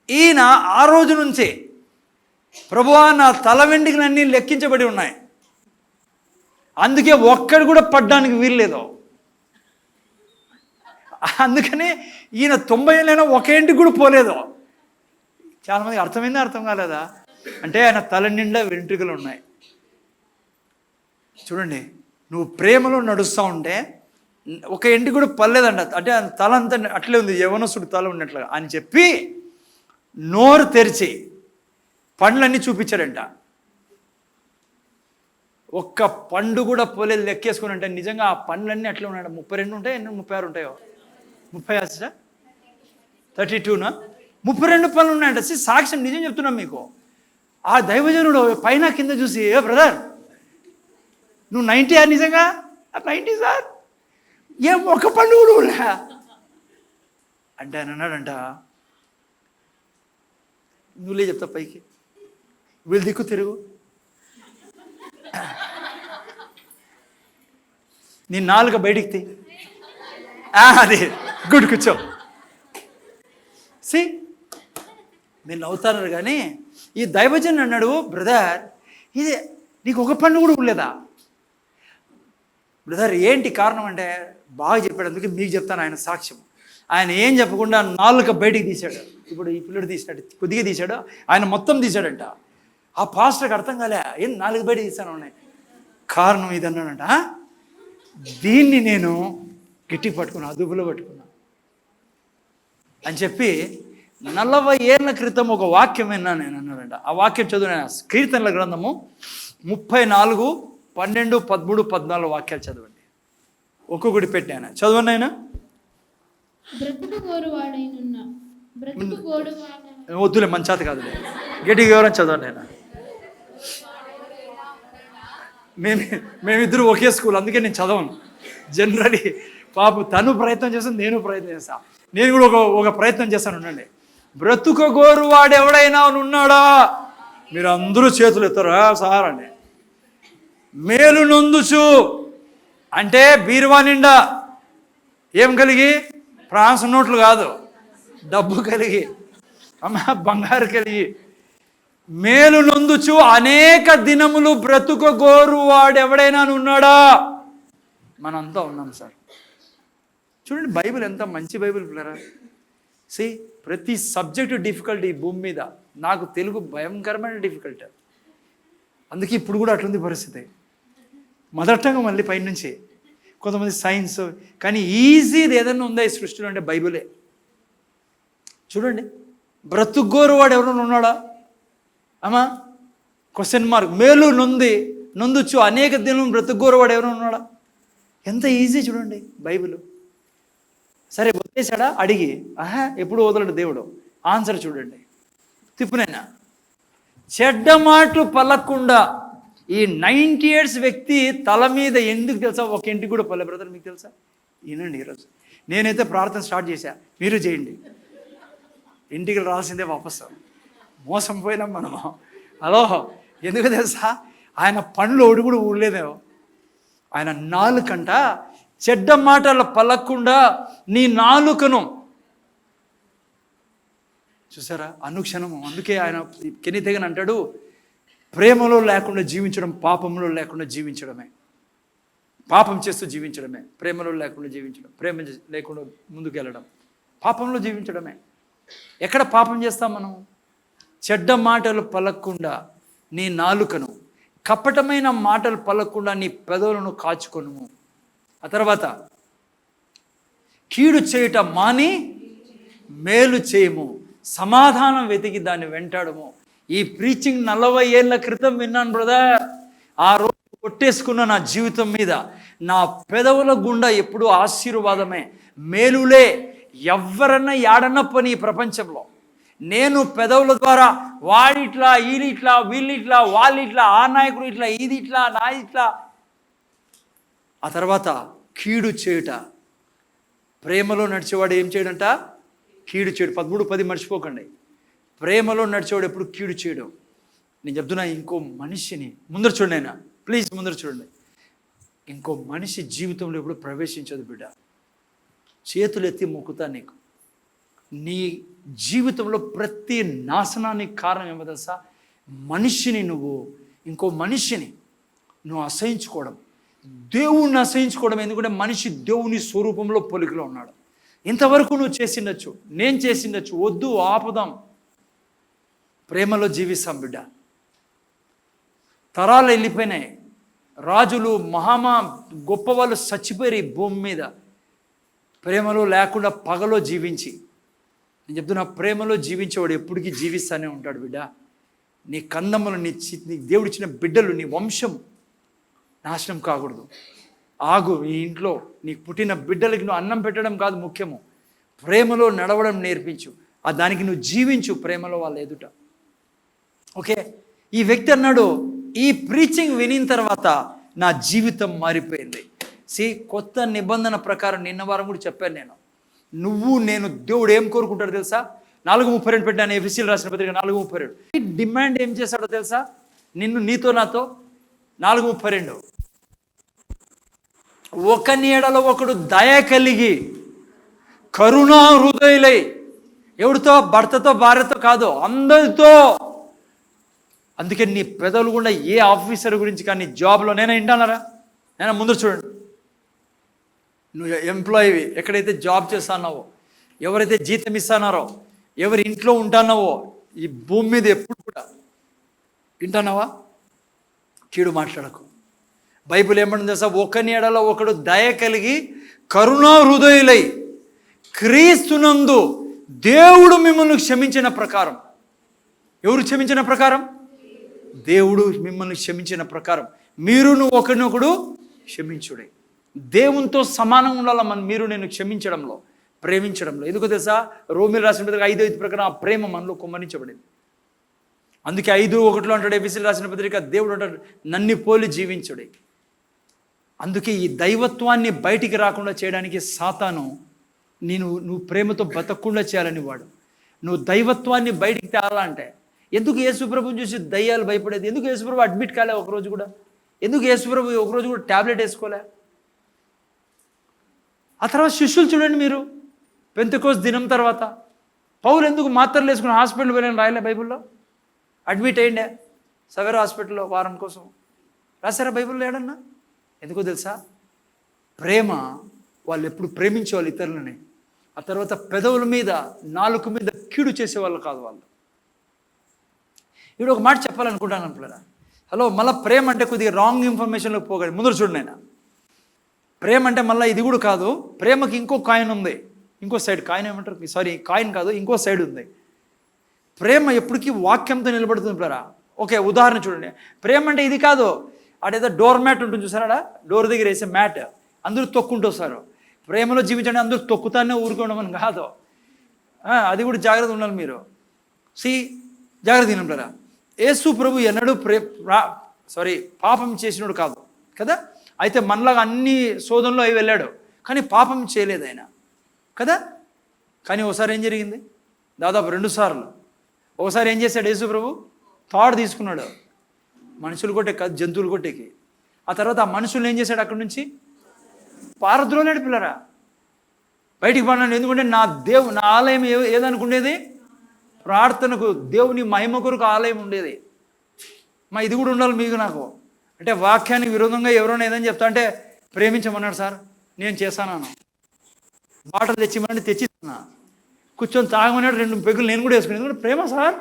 ఈయన ఆ రోజు నుంచే, ప్రభువా నా తల వెంట్రుకలన్నీ లెక్కించబడి ఉన్నాయి, అందుకే ఒక్కడు కూడా పడ్డానికి వీల్లేదు. అందుకని ఈయన 90 ఏళ్ళైనా ఒక ఇంటికి కూడా పోలేదు. చాలామందికి అర్థమైందా అర్థం కాలేదా? అంటే ఆయన తల నిండా వెంట్రుకలు ఉన్నాయి. చూడండి, నువ్వు ప్రేమలో నడుస్తూ ఉంటే ఒక ఇంటికి కూడా పర్లేదంట. అంటే ఆయన తల అంతా అట్లే ఉంది, యవనస్తుడు తల ఉన్నట్లుగా అని చెప్పి నోరు తెరిచి పండ్లన్నీ చూపించాడంట. ఒక్క పండు కూడా పోలేదు లెక్కేసుకుని. అంటే నిజంగా ఆ పండ్లన్నీ అట్లా ఉన్నాయంట. 32 ఉంటాయి, 36 ఉంటాయో, 30 32నా 32 పనులు ఉన్నాయంట. సాక్ష్యం నిజం చెప్తున్నాం మీకు. ఆ దైవజనుడు పైన కింద చూసి, ఏ బ్రదర్ నువ్వు 90 నిజంగా? 90 సార్, ఏం ఒక పండు కూడా ఉన్నా అంటే ఆయన అన్నాడంట, నువ్వులే చెప్తా పైకి, వీళ్ళు దిక్కు తిరుగు, నీ నాలుక బయటికి తీ, అది గుడ్, కూర్చో. మీరు నవ్వుతారు కానీ ఈ దైవజన్ అన్నాడు, బ్రదర్ ఇది నీకు ఒక పండు కూడా ఉండలేదా? బ్రదర్ ఏంటి కారణం అంటే, బాగా చెప్పాడు, అందుకే మీకు చెప్తాను ఆయన సాక్ష్యం. ఆయన ఏం చెప్పకుండా నాలుక బయటికి తీశాడు. ఇప్పుడు ఈ పిల్లడు తీసినట్టు కొద్దిగా తీశాడు, ఆయన మొత్తం తీశాడంట. ఆ పాస్టర్కి అర్థం కాలే, ఏం నాలుగు బయటికి తీశాను ఉన్నాయి, కారణం ఇది అన్నాడంట. దీన్ని నేను గట్టికి పట్టుకున్నా, అదుపులో పట్టుకున్నా అని చెప్పి 40 ఏళ్ళ క్రితం ఒక వాక్యం విన్నా నేను అన్నాడంట. ఆ వాక్యం చదువు, కీర్తనల గ్రంథము 34, 12, 13, 14 వాక్యాలు చదవండి. ఒక్కొక్కటి పెట్టాను, చదవండి. ఆయన వద్దులే, మంచాత కాదులే, గట్టిగా వివరం చదవండి. ఆయన మేమిద్దరు ఒకే స్కూల్, అందుకే నేను చదవను జనరలీ. పాప తను ప్రయత్నం చేస్తాను, నేను ప్రయత్నం చేస్తాను. నేను కూడా ఒక ప్రయత్నం చేస్తాను. ఉండండి, బ్రతుకగోరు వాడు ఎవడైనా ఉన్నాడా? మీరు అందరూ చేతులు ఎత్తారా సార్ అని. మేలు నొందుచు అంటే బీరువా నిండా ఏం కలిగి, ప్రాన్స్ నోట్లు కాదు, డబ్బు కలిగి, బంగారు కలిగి, మేలు నొందుచు అనేక దినములు బ్రతుకగోరు వాడు ఎవడైనా ఉన్నాడా? మనంతా ఉన్నాం సార్. చూడండి బైబిల్ ఎంత మంచి బైబిల్ పిల్లరా. ప్రతి సబ్జెక్టు డిఫికల్ట్ ఈ భూమి మీద. నాకు తెలుగు భయంకరమైన డిఫికల్ట్, అందుకే ఇప్పుడు కూడా అట్లుంది పరిస్థితి. మొదటంగా మళ్ళీ పైనుంచి కొంతమంది సైన్స్, కానీ ఈజీది ఏదైనా ఉందా ఈ సృష్టిలో అంటే బైబిలే. చూడండి బ్రతుగోరు వాడు ఎవరైనా ఉన్నాడా అమ్మా? Question mark. మేలు నొందుచు అనేక దినం బ్రతుగోరు వాడు ఎవరైనా ఉన్నాడా? ఎంత ఈజీ చూడండి బైబిల్. సరే వదిలేశాడా అడిగి? ఎప్పుడు వదలడు దేవుడు. ఆన్సర్ చూడండి, తిప్పునైనా చెడ్డ మాటలు పలకుండా ఈ 90 years వ్యక్తి తల మీద ఎందుకు తెలుసా? ఒక ఇంటికి కూడా పల్లె. బ్రదర్ మీకు తెలుసా? వినండి ఈరోజు నేనైతే ప్రార్థన స్టార్ట్ చేశా, మీరు చేయండి. ఇంటికి రావాల్సిందే వాపస్. మోసం పోయినాం మనం. హలో, ఎందుకు తెలుసా? ఆయన పండ్లు ఒకటి కూడా ఊడలేదేమో. ఆయన నాలుకంట చెడ్డ మాటలు పలకుండా నీ నాలుకను చూసారా అనుక్షణము. అందుకే ఆయన కెనితెగన్ అంటాడు, ప్రేమలో లేకుండా జీవించడం పాపంలో లేకుండా జీవించడమే. పాపం చేస్తూ జీవించడమే ప్రేమలో లేకుండా జీవించడం. ప్రేమ లేకుండా ముందుకు వెళ్ళడం పాపంలో జీవించడమే. ఎక్కడ పాపం చేస్తాం మనం? చెడ్డ మాటలు పలకకుండా నీ నాలుకను, కపటమైన మాటలు పలకకుండా నీ పెదవులను కాచుకొనుము. ఆ తర్వాత కీడు చేయుట మాని మేలు చేయము, సమాధానం వెతికి దాన్ని వెంటాడము. ఈ ప్రీచింగ్ 40 ఏళ్ళ క్రితం విన్నాను బ్రదర్. ఆ రోజు కొట్టేసుకున్న నా జీవితం మీద నా పెదవుల గుండా ఎప్పుడూ ఆశీర్వాదమే, మేలులే. ఎవరన్నా యాడన్న పని ఈ ప్రపంచంలో నేను పెదవుల ద్వారా వాడిట్లా వీళ్ళిట్లా వీళ్ళిట్లా వాళ్ళిట్లా ఆ నాయకుడు ఇట్లా ఇది ఇట్లా నా ఇట్లా. ఆ తర్వాత కీడు చేయుట. ప్రేమలో నడిచేవాడు ఏం చేయడంట? కీడు చేయడు. 13:10 మర్చిపోకండి. ప్రేమలో నడిచేవాడు ఎప్పుడు కీడు చేయడం. నేను చెప్తున్నా, ఇంకో మనిషిని ముందర చూడండి, అయినా ప్లీజ్ ముందర చూడండి. ఇంకో మనిషి జీవితంలో ఎప్పుడు ప్రవేశించదు బిడ్డ. చేతులు ఎత్తి మొక్కుతా నీకు. నీ జీవితంలో ప్రతి నాశనానికి కారణం ఏమో తెలుసా? మనిషిని ఇంకో మనిషిని నువ్వు అసహించుకోవడం, దేవుణ్ణి అసహించుకోవడం. ఎందుకంటే మనిషి దేవుని స్వరూపంలో పోలికలో ఉన్నాడు. ఇంతవరకు నువ్వు చేసిండొచ్చు, నేను చేసిండొచ్చు. వద్దు, ఆపుదాం. ప్రేమలో జీవిస్తాం బిడ్డ. తరాలు వెళ్ళిపోయినాయి. రాజులు గొప్పవాళ్ళు చచ్చిపోయారు ఈ భూమి మీద ప్రేమలో లేకుండా, పగలో జీవించి. నేను చెప్తున్నా, ప్రేమలో జీవించేవాడు ఎప్పటికీ జీవిస్తానే ఉంటాడు బిడ్డ. నీ కందమ్మలు, నీ దేవుడిచ్చిన బిడ్డలు, నీ వంశం నాశనం కాకూడదు. ఆగు. ఈ ఇంట్లో నీకు పుట్టిన బిడ్డలకి నువ్వు అన్నం పెట్టడం కాదు ముఖ్యము, ప్రేమలో నడవడం నేర్పించు. దానికి నువ్వు జీవించు ప్రేమలో వాళ్ళ ఎదుట. ఓకే, ఈ వ్యక్తి అన్నాడు, ఈ ప్రీచింగ్ వినిన తర్వాత నా జీవితం మారిపోయింది. కొత్త నిబంధన ప్రకారం నిన్న వారం కూడా చెప్పాను నేను దేవుడు ఏం కోరుకుంటాడో తెలుసా? 4:32 పెట్టాను. ఎఫెసీయులు రాసిన పత్రిక 4:32. డిమాండ్ ఏం చేశాడో తెలుసా? నీతో నాతో 4:32. ఒకని ఎడల ఒకడు దయ కలిగి కరుణా హృదయులై. ఎవరితో? భర్తతో భార్యతో కాదు, అందరితో. అందుకే నీ పెదవులు కూడా ఏ ఆఫీసర్ గురించి కానీ జాబ్లో నేను వింటానరా? నేను ముందు చూడండి, నువ్వు ఎంప్లాయీవి, ఎక్కడైతే జాబ్ చేస్తున్నావో, ఎవరైతే జీతం ఇస్తున్నారో, ఎవరి ఇంట్లో ఉంటున్నావో, ఈ భూమి మీద ఎప్పుడు కూడా వింటున్నావా? కీడు మాట్లాడకు. బైబిల్ ఏమంటుంది తెలుసా? ఒకని ఎడల ఒకడు దయ కలిగి కరుణా హృదయులై క్రీస్తునందు దేవుడు మిమ్మల్ని క్షమించిన ప్రకారం. ఎవరు క్షమించిన ప్రకారం? దేవుడు మిమ్మల్ని క్షమించిన ప్రకారం మీరును ఒకరినొకడు క్షమించుడే. దేవునితో సమానంగా ఉండాలి మీరు నేను క్షమించడంలో, ప్రేమించడంలో. ఎందుకు తెలుసా? రోమియోలు రాసిన పత్రిక 5:5 ప్రకారం ఆ ప్రేమ మనలో కుమ్మరించబడింది. అందుకే 5:1 అంటాడు ఎఫెసీయులు రాసిన పత్రిక, దేవుడు అంటాడు నన్ను పోలి జీవించుడే. అందుకే ఈ దైవత్వాన్ని బయటికి రాకుండా చేయడానికి సాతాను నువ్వు ప్రేమతో బతకకుండా చేయాలని వాడు. నువ్వు దైవత్వాన్ని బయటికి తేవాలంటే ఎందుకు యేసుప్రభుని చూసి దయ్యాలు భయపడేది? ఎందుకు యేసుప్రభు అడ్మిట్ కాలే ఒకరోజు కూడా? ఎందుకు యేసుప్రభు ఒకరోజు కూడా ట్యాబ్లెట్ వేసుకోలే? ఆ తర్వాత శిష్యులు చూడండి మీరు, పెంతెకోస్తు దినం తర్వాత పౌలు ఎందుకు మాత్రలు వేసుకుని హాస్పిటల్ వెళ్ళని రాయలే బైబిల్లో? అడ్మిట్ అయ్యిండే సవేరా హాస్పిటల్లో వారం కోసం, రాశారా బైబిల్లో ఏడన్నా? ఎందుకో తెలుసా? ప్రేమ. వాళ్ళు ఎప్పుడు ప్రేమించేవాళ్ళు ఇతరులని. ఆ తర్వాత పెదవుల మీద నాలుక మీద కీడు చేసేవాళ్ళు కాదు వాళ్ళు. ఇప్పుడు ఒక మాట చెప్పాలనుకుంటాను అనుకున్నారా? హలో, మళ్ళీ ప్రేమ అంటే కొద్దిగా రాంగ్ ఇన్ఫర్మేషన్లోకి పోగండి. ముందర చూడండి ఆయన, ప్రేమ అంటే మళ్ళీ ఇది కూడా కాదు. ప్రేమకి ఇంకో కాయిన్ ఉంది, ఇంకో సైడ్. కాయిన్ ఏమంటారు? సారీ, కాయిన్ కాదు, ఇంకో సైడ్ ఉంది. ప్రేమ ఎప్పటికీ వాక్యంతో నిలబడుతుంది పిల్లరా. ఓకే, ఉదాహరణ చూడండి. ప్రేమ అంటే ఇది కాదు, అదేదో డోర్ మ్యాట్ ఉంటుంది చూసారా, డోర్ దగ్గర వేసే మ్యాట్, అందరూ తొక్కుంటూ వస్తారు. ప్రేమలో జీవించండి, అందరూ తొక్కుతానే ఊరుకోవడం అని కాదు. అది కూడా జాగ్రత్త ఉండాలి మీరు. జాగ్రత్త తినరా. యేసు ప్రభు ఎన్నడూ పాపం చేసినోడు కాదు కదా. అయితే మనలాగా అన్ని శోధనలో అవి వెళ్ళాడు, కానీ పాపం చేయలేదు ఆయన కదా. కానీ ఒకసారి ఏం జరిగింది? దాదాపు 2 సార్లు. ఒకసారి ఏం చేశాడు యేసు ప్రభు? తాడు తీసుకున్నాడు, మనుషులు కొట్టే కాదు, జంతువులు కొట్టేకి. ఆ తర్వాత ఆ మనుషులు ఏం చేశాడు? అక్కడి నుంచి పారద్రోలాడు పిల్లరా, బయటికి పడినాడు. ఎందుకంటే నా ఆలయం ఏదనుకుండేది? ప్రార్థనకు, దేవుని మహిమ కొరకు ఆలయం ఉండేది. ఇది కూడా ఉండాలి మీకు నాకు. అంటే వాక్యానికి విరోధంగా ఎవరైనా ఏదని చెప్తా అంటే ప్రేమించమన్నాడు సార్, నేను చేస్తాను. బాటలు తెచ్చిమని తెచ్చిస్తున్నా, కూర్చొని తాగమన్నాడు, 2 పెగ్గులు నేను కూడా వేసుకున్నాను. ఎందుకంటే ప్రేమ సార్,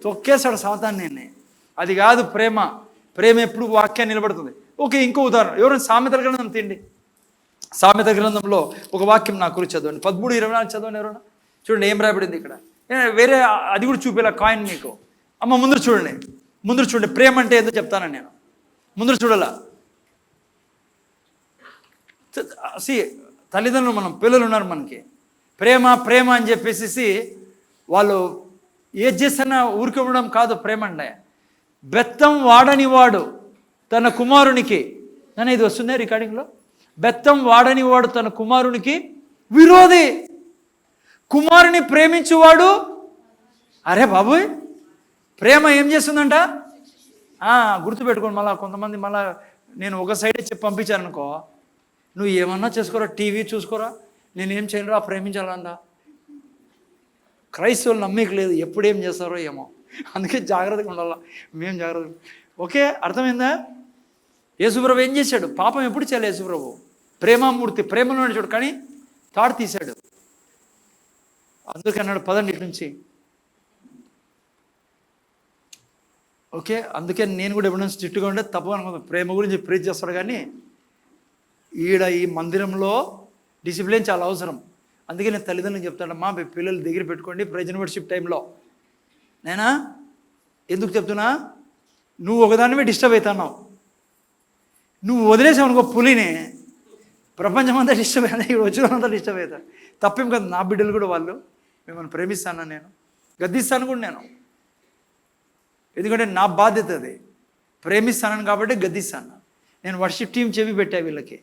తొక్కేశాడు సాతాన్ని నేను. అది కాదు ప్రేమ. ప్రేమ ఎప్పుడు వాక్యాన్ని నిలబడుతుంది. ఓకే, ఇంకో ఉదాహరణ. ఎవరైనా సామెతల గ్రంథం తిండి, సామెత గ్రంథంలో ఒక వాక్యం నా గురించి చదవండి, 13:24 చదవండి ఎవరైనా. చూడండి ఏం రాయబడింది ఇక్కడ. వేరే అది కూడా చూపేలా కాయిన్ మీకు. అమ్మ ముందర చూడండి, ప్రేమ అంటే ఏదో చెప్తానని నేను. ముందర చూడాలా. తల్లిదండ్రులు, మనం పిల్లలు ఉన్నారు మనకి, ప్రేమ అని చెప్పేసి వాళ్ళు ఏది చేస్తున్నా ఊరికి ఇవ్వడం కాదు ప్రేమ అంటే. బెత్తం వాడని వాడు తన కుమారునికి, నేను ఇది వస్తుందే రికార్డింగ్లో, బెత్తం వాడని వాడు తన కుమారునికి విరోధి, కుమారుని ప్రేమించువాడు. అరే బాబోయ్, ప్రేమ ఏం చేస్తుందంట? గుర్తుపెట్టుకోండి. మళ్ళీ కొంతమంది నేను ఒక సైడే చెప్పి పంపించాను అనుకో, నువ్వు ఏమన్నా చేసుకోరా, టీవీ చూసుకోరా, నేనేం చేయనురా, ప్రేమించాలందా. క్రైస్తవులు నమ్మకం లేదు, ఎప్పుడేం చేస్తారో ఏమో. అందుకే జాగ్రత్తగా ఉండాలా, మేము జాగ్రత్త. ఓకే, అర్థమైందా? యేసుప్రభు ఏం చేశాడు? పాపం ఎప్పుడు చేయలేదు యేసుప్రభు. ప్రేమామూర్తి, ప్రేమలో చూడు, కానీ తాడు తీశాడు. అందుకన్నాడు పదండి ఇటు నుంచి. ఓకే, అందుకే నేను కూడా ఎప్పుడైనా స్ట్రిక్ట్గా ఉంటే తప్పు అనుకుంటాను. ప్రేమ గురించి ప్రీచ్ చేస్తాడు, కానీ ఈ మందిరంలో డిసిప్లిన్ చాలా అవసరం. అందుకే నేను తల్లిదండ్రులకు చెప్తానమ్మా, మీ పిల్లలు దగ్గర పెట్టుకోండి ప్రెజెంట్ వర్షిప్ టైంలో. నేనా ఎందుకు చెప్తున్నా? నువ్వు ఒకదానివే డిస్టర్బ్ అవుతున్నావు. నువ్వు వదిలేసావు అనుకో పులిని, ప్రపంచమంతా డిస్టర్బ్ అయినా, ఇక్కడ వచ్చినంతా డిస్టర్బ్ అవుతారు. తప్పేం కదా, నా బిడ్డలు కూడా వాళ్ళు మిమ్మల్ని ప్రేమిస్తాను, నేను గద్దిస్తాను కూడా నేను. ఎందుకంటే నా బాధ్యత అది, ప్రేమిస్తాను కాబట్టి గద్దిస్తాను. నేను వర్షిప్ టీం చెవి పెట్టా వీళ్ళకి,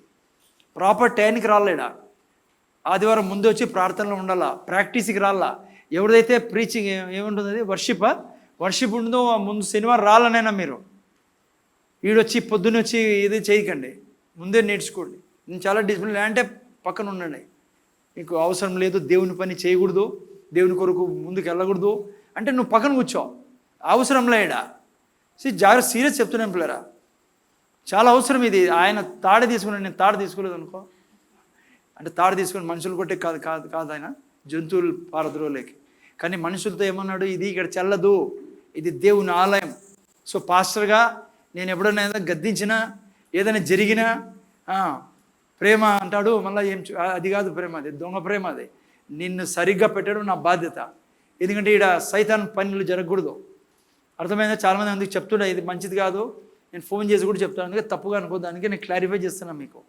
ప్రాపర్ టైంకి రాలేడా, ఆదివారం ముందు వచ్చి ప్రార్థనలో ఉండాలా, ప్రాక్టీస్కి రాలా. ఎవరిదైతే ప్రీచింగ్ ఏముంటుంది, అది వర్షిప్ ఉంటుందో ముందు శనివారం రాలనైనా మీరు ఈడొచ్చి పొద్దున్న వచ్చి ఇది చేయకండి, ముందే నేర్చుకోండి. నేను చాలా డిసిప్లిన్ అంటే పక్కన ఉండండి. నీకు అవసరం లేదు, దేవుని పని చేయకూడదు, దేవుని కొరకు ముందుకు వెళ్ళకూడదు అంటే నువ్వు పక్కన కూర్చో, అవసరం లేడా. జాగ్రత్త, సీరియస్ చెప్తున్నాను పిల్లరా, చాలా అవసరం ఇది. ఆయన తాడు తీసుకున్నాను, నేను తాడు తీసుకోలేదు అనుకో, అంటే తాడు తీసుకుని మనుషులు కొట్టే కాదు ఆయన, జంతువులు పారద్రోలేకి. కానీ మనుషులతో ఏమన్నాడు, ఇది ఇక్కడ చెల్లదు, ఇది దేవుని ఆలయం. సో పాస్టర్గా నేను ఎప్పుడైనా ఏదైనా గద్దించినా, ఏదైనా జరిగినా ప్రేమ అంటాడు, మళ్ళీ అది కాదు ప్రేమ, అది దొంగ ప్రేమ. అది నిన్ను సరిగ్గా పెట్టడం నా బాధ్యత. ఎందుకంటే ఇక్కడ సైతాన్ పనులు జరగకూడదు. అర్థమైందా? చాలామంది అందుకు చెప్తున్నా, ఇది మంచిది కాదు, నేను ఫోన్ చేసి కూడా చెప్తాను, అందుకే తప్పుగా అనుకోదానికి నేను క్లారిఫై చేస్తున్నాను మీకు.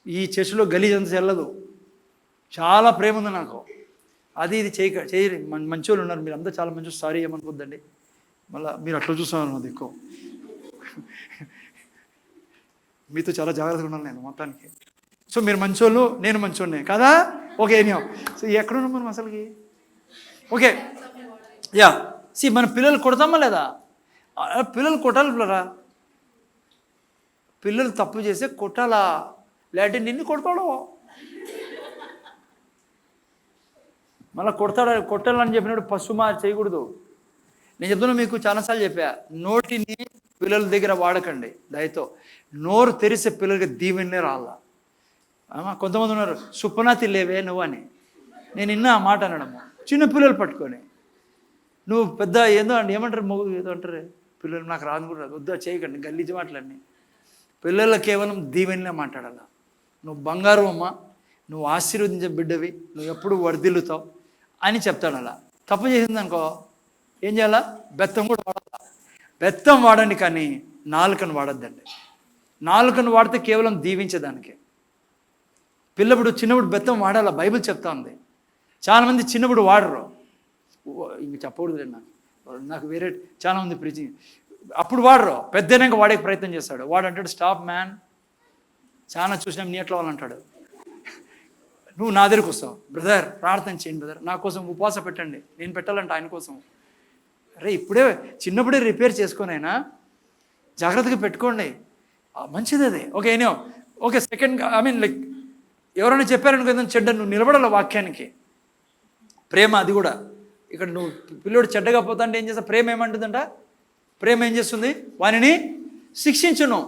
ఈ చర్చిలో గలీజ్ అంత చెల్లదు, చాలా ప్రేమ ఉంది నాకు. అది ఇది చేయరు, మంచి వాళ్ళు ఉన్నారు, మీరు అంతా చాలా మంచి. సారీ ఏమనుకోద్దండి, మళ్ళీ మీరు అట్లా చూస్తున్నారు అది ఎక్కువ. మీతో చాలా జాగ్రత్తగా ఉన్నాను నేను మొత్తానికి. సో మీరు మంచోళ్ళు, నేను మంచోడినే కదా. ఓకే, ఎనియో. సో ఎక్కడున్నాం మనం అసలుకి? ఓకే మన పిల్లలు కొడతామా లేదా? పిల్లలు కొట్టాలి పిల్లరా, పిల్లలు తప్పు చేస్తే కొట్టాలా, లేదంటే నిన్ను కొడతాడు. మళ్ళీ కొట్టాలని చెప్పినప్పుడు పశుమా చేయకూడదు. నేను చెప్తున్నా మీకు చాలాసార్లు చెప్పా, నోటిని పిల్లల దగ్గర వాడకండి దయతో. నోరు తెరిసే పిల్లలకి దీవెనే రాలా. కొంతమంది ఉన్నారు, సుప్పనాతి లేవే నువ్వు అని. నేను ఇన్నా ఆ మాట అనడము, చిన్న పిల్లలు పట్టుకొని నువ్వు పెద్ద ఏందో అండి ఏమంటారు మొగ్గు ఏదో అంటారు పిల్లలు, నాకు రాదు కూడా రాదు, వద్దా చేయకండి గల్లీజి మాటలన్నీ. పిల్లలు కేవలం దీవెనలే మాట్లాడాల. నువ్వు బంగారు అమ్మ, నువ్వు ఆశీర్వదించే బిడ్డవి, నువ్వు ఎప్పుడు వర్ధిల్లుతావు అని చెప్తాడు. అలా తప్పు చేసిందనుకో ఏం చేయాలా? బెత్తం కూడా వాడాల. బెత్తం వాడండి కానీ నాలుకను వాడద్దండి. నాలుకను వాడితే కేవలం దీవించేదానికి. పిల్లప్పుడు చిన్నప్పుడు బెత్తం వాడాల, బైబిల్ చెప్తా ఉంది. చాలామంది చిన్నప్పుడు వాడరు, ఇంక చెప్పకూడదు నాకు వేరే చాలామంది ప్రీచింగ్ అప్పుడు వాడరు, పెద్దనాక వాడే ప్రయత్నం చేస్తాడు. వాడు అంటాడు స్టాప్ మ్యాన్, చాలా చూసినాం నీ ఎట్లా వాళ్ళంటాడు. నువ్వు నా దగ్గరికి వస్తావు, బ్రదర్ ప్రార్థన చేయండి బ్రదర్, నా కోసం ఉపవాస పెట్టండి, నేను పెట్టాలంట ఆయన కోసం. అరే ఇప్పుడే చిన్నప్పుడే రిపేర్ చేసుకొని అయినా జాగ్రత్తగా పెట్టుకోండి, మంచిది అది. ఓకే ఏనో ఓకే సెకండ్ లైక్ ఎవరైనా చెప్పారనుకో ఏదైనా చెడ్డ, నువ్వు నిలబడాల వాక్యానికి. ప్రేమ అది కూడా. ఇక్కడ నువ్వు పిల్లోడు చెడ్డగా పోతా అంటే ఏం చేస్తా? ప్రేమ ఏమంటుందంట? ప్రేమ ఏం చేస్తుంది? వానిని శిక్షించును.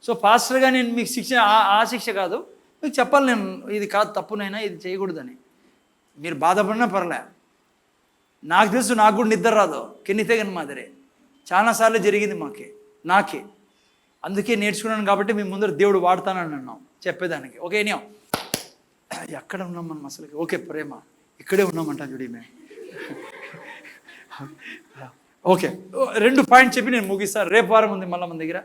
సో పాస్టర్గా నేను మీకు ఆ శిక్ష కాదు, మీకు చెప్పాలి నేను ఇది కాదు తప్పునైనా ఇది చేయకూడదని. మీరు బాధపడినా పర్లే. నాకు తెలుసు, నాకు కూడా నిద్ర రాదు, కెన్నితేగని మాదిరే చాలాసార్లు జరిగింది నాకే. అందుకే నేర్చుకున్నాను కాబట్టి మీ ముందర దేవుడు వాడతానని అన్నాం చెప్పేదానికి. ఓకే ఏనియో ఎక్కడ ఉన్నాం మనం అసలుకి? ఓకే ప్రేమ ఇక్కడే ఉన్నామంటా చూడి మేము. ఓకే 2 పాయింట్ చెప్పి నేను ముగిస్తాను, రేపు వారం ఉంది మళ్ళీ మన దగ్గర.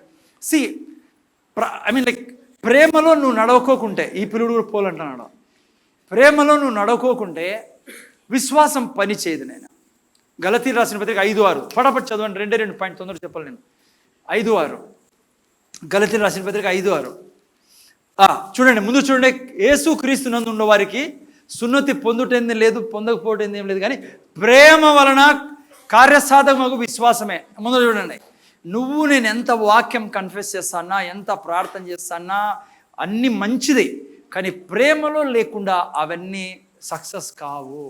లైక్ ప్రేమలో నువ్వు నడవకోకుంటే, ఈ పిల్లడు కూడా పోలంటున్నాడు, ప్రేమలో నువ్వు నడవకోకుంటే విశ్వాసం పని చేయదు. నేను గలతీయులకు రాసిన పత్రిక 5:6 పడపడి చదవండి, 2 పాయింట్ తొందరగా చెప్పాలి నేను. 5:6 గలతీయులకు రాసిన పత్రిక 5:6 చూడండి, ముందు చూడండి. యేసు క్రీస్తు నందు ఉన్న వారికి సున్నతి పొందుటేంది లేదు, పొందకపోవటేంది ఏం లేదు, కానీ ప్రేమ వలన కార్యసాధకమగు విశ్వాసమే. ముందు చూడండి, నువ్వు నేను ఎంత వాక్యం కన్ఫెస్ చేస్తానా, ఎంత ప్రార్థన చేస్తానా, అన్నీ మంచిది, కానీ ప్రేమలో లేకుండా అవన్నీ సక్సెస్ కావు.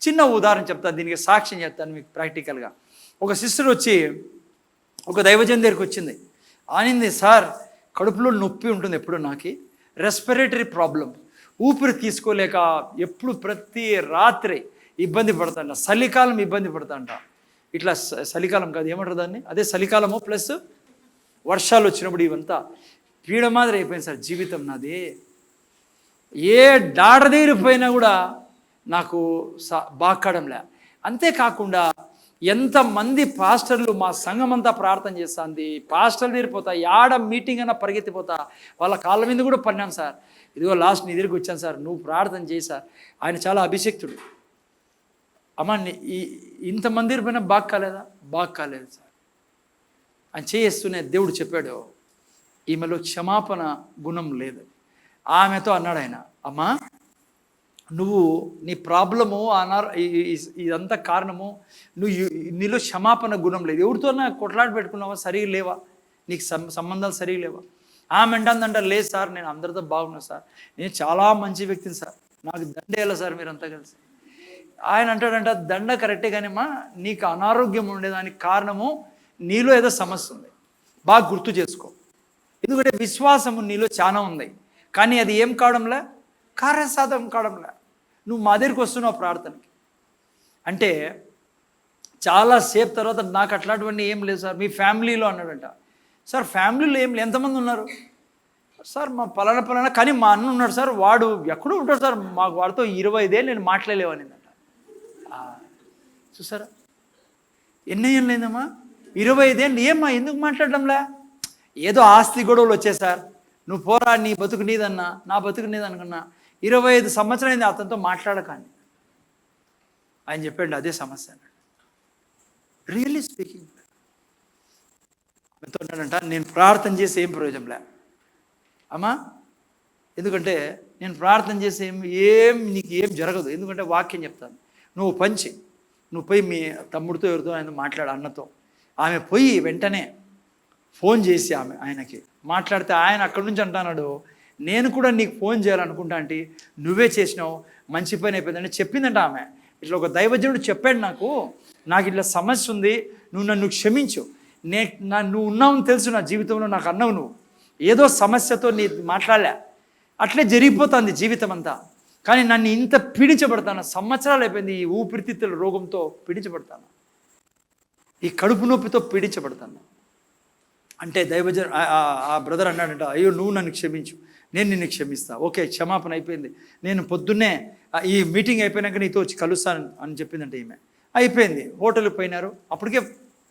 చిన్న ఉదాహరణ చెప్తాను, దీనికి సాక్ష్యం చెప్తాను మీకు ప్రాక్టికల్గా. ఒక సిస్టర్ వచ్చి ఒక దైవజన్ దగ్గరికి వచ్చింది. ఆనింది, సార్ కడుపులో నొప్పి ఉంటుంది ఎప్పుడు, నాకు రెస్పిరేటరీ ప్రాబ్లం, ఊపిరి తీసుకోలేక ఎప్పుడు ప్రతి రాత్రి ఇబ్బంది పడతాంట, చలికాలం ఇబ్బంది పడతాంట. ఇట్లా చలికాలం కాదు ఏమంటారు దాన్ని, అదే చలికాలము ప్లస్ వర్షాలు వచ్చినప్పుడు ఇవంతా పీడ మాదిరి అయిపోయింది సార్ జీవితం నాది. ఏ డాడదీరిపోయినా కూడా నాకు బాక్కడంలే. అంతేకాకుండా ఎంతమంది పాస్టర్లు మా సంఘం అంతా ప్రార్థన చేస్తుంది, పాస్టర్లు తీరిపోతా, యాడ మీటింగ్ అయినా పరిగెత్తిపోతా, వాళ్ళ కాళ్ళ మీద కూడా పడినాను సార్. ఇదిగో లాస్ట్ నీ దగ్గరికి వచ్చాను సార్, నువ్వు ప్రార్థన చేయి సార్. ఆయన చాలా అభిషక్తుడు. అమ్మ ఇంతమంది తీరిపోయినా బాగా కాలేదు సార్. ఆయన చేస్తూనే దేవుడు చెప్పాడు, ఈమెలో క్షమాపణ గుణం లేదు. ఆమెతో అన్నాడు ఆయన, అమ్మా నువ్వు నీ ప్రాబ్లము ఇదంతా కారణము నీలో క్షమాపణ గుణం లేదు. ఎవరితో కొట్లాడి పెట్టుకున్నావా, సరిగా లేవా, నీకు సంబంధాలు సరిగా లేవా? ఆమె అంటుందంట, లేదు సార్ నేను అందరితో బాగున్నా సార్, నేను చాలా మంచి వ్యక్తిని సార్, నాకు దండేయాలి సార్ మీరంతా కలిసి. ఆయన అంటాడంట, దండ కరెక్టే కానీమ్మా, నీకు అనారోగ్యం ఉండేదానికి కారణము నీలో ఏదో సమస్య ఉంది, బాగా గుర్తు చేసుకో. ఎందుకంటే విశ్వాసము నీలో చాలా ఉంది, కానీ అది ఏం కావడంలే, కార్యసాధకం కావడంలే. నువ్వు మా దగ్గరికి వస్తున్నావు ప్రార్థనకి అంటే చాలాసేపు తర్వాత నాకు అట్లాంటివన్నీ ఏం లేదు సార్, మీ ఫ్యామిలీలో అన్నాడంట. సార్ ఫ్యామిలీలో ఏం లేదు, ఎంతమంది ఉన్నారు సార్? మా పలానా కానీ మా అన్న ఉన్నాడు సార్, వాడు ఎక్కడో ఉంటాడు సార్, మాకు వాడితో 25 ఏళ్ళు నేను మాట్లాడలేవనిందంట. చూసారా ఎన్ని ఏళ్ళు లేదమ్మా, 25 ఏళ్ళు. ఏమ్మా ఎందుకు మాట్లాడడంలే? ఏదో ఆస్తి గొడవలు వచ్చాయి సార్, నువ్వు పోరా, నీ బతుకు నీదన్నా, నా బతుకు నీదనుకున్నా, 25 సంవత్సరాలు అతనితో మాట్లాడకాని. ఆయన చెప్పాడు అదే సమస్య అన్నాడు. రియల్లీ స్పీకింగ్ అంటాడంట, నేను ప్రార్థన చేసి ఏం ప్రయోజనంలే అమ్మా, ఎందుకంటే నేను ప్రార్థన చేసి నీకు ఏం జరగదు, ఎందుకంటే వాక్యం చెప్తాను, నువ్వు పంచి నువ్వు పోయి మీ తమ్ముడితో ఎవరితో ఆయన మాట్లాడు అన్నతో. ఆమె పోయి వెంటనే ఫోన్ చేసి ఆయనకి మాట్లాడితే ఆయన అక్కడి నుంచి అంటున్నాడు, నేను కూడా నీకు ఫోన్ చేయాలనుకుంటా అంటే నువ్వే చేసినావు, మంచి పని అయిపోయిందని చెప్పిందంట ఆమె. ఇట్లా ఒక దైవజనుడు చెప్పాడు, నాకు ఇట్లా సమస్య ఉంది, నువ్వు నన్ను క్షమించు, నువ్వు ఉన్నావని తెలుసు నా జీవితంలో, నాకు అన్నావు నువ్వు, ఏదో సమస్యతో నీ మాట్లాడలే, అట్లే జరిగిపోతుంది జీవితం అంతా, కానీ నన్ను ఇంత పీడించబడతాను, సంవత్సరాలు అయిపోయింది ఈ ఊపిరితిత్తుల రోగంతో పీడించబడతాను, ఈ కడుపు నొప్పితో పీడించబడతాను అంటే ఆ బ్రదర్ అన్నాడంట, అయ్యో నువ్వు నన్ను క్షమించు, నేను నిన్ను క్షమిస్తా, ఓకే క్షమాపణ అయిపోయింది, నేను పొద్దున్నే ఈ మీటింగ్ అయిపోయినాక నీతో వచ్చి కలుస్తాను అని చెప్పిందంటే ఈమె. అయిపోయింది, హోటల్కి పోయినారు, అప్పటికే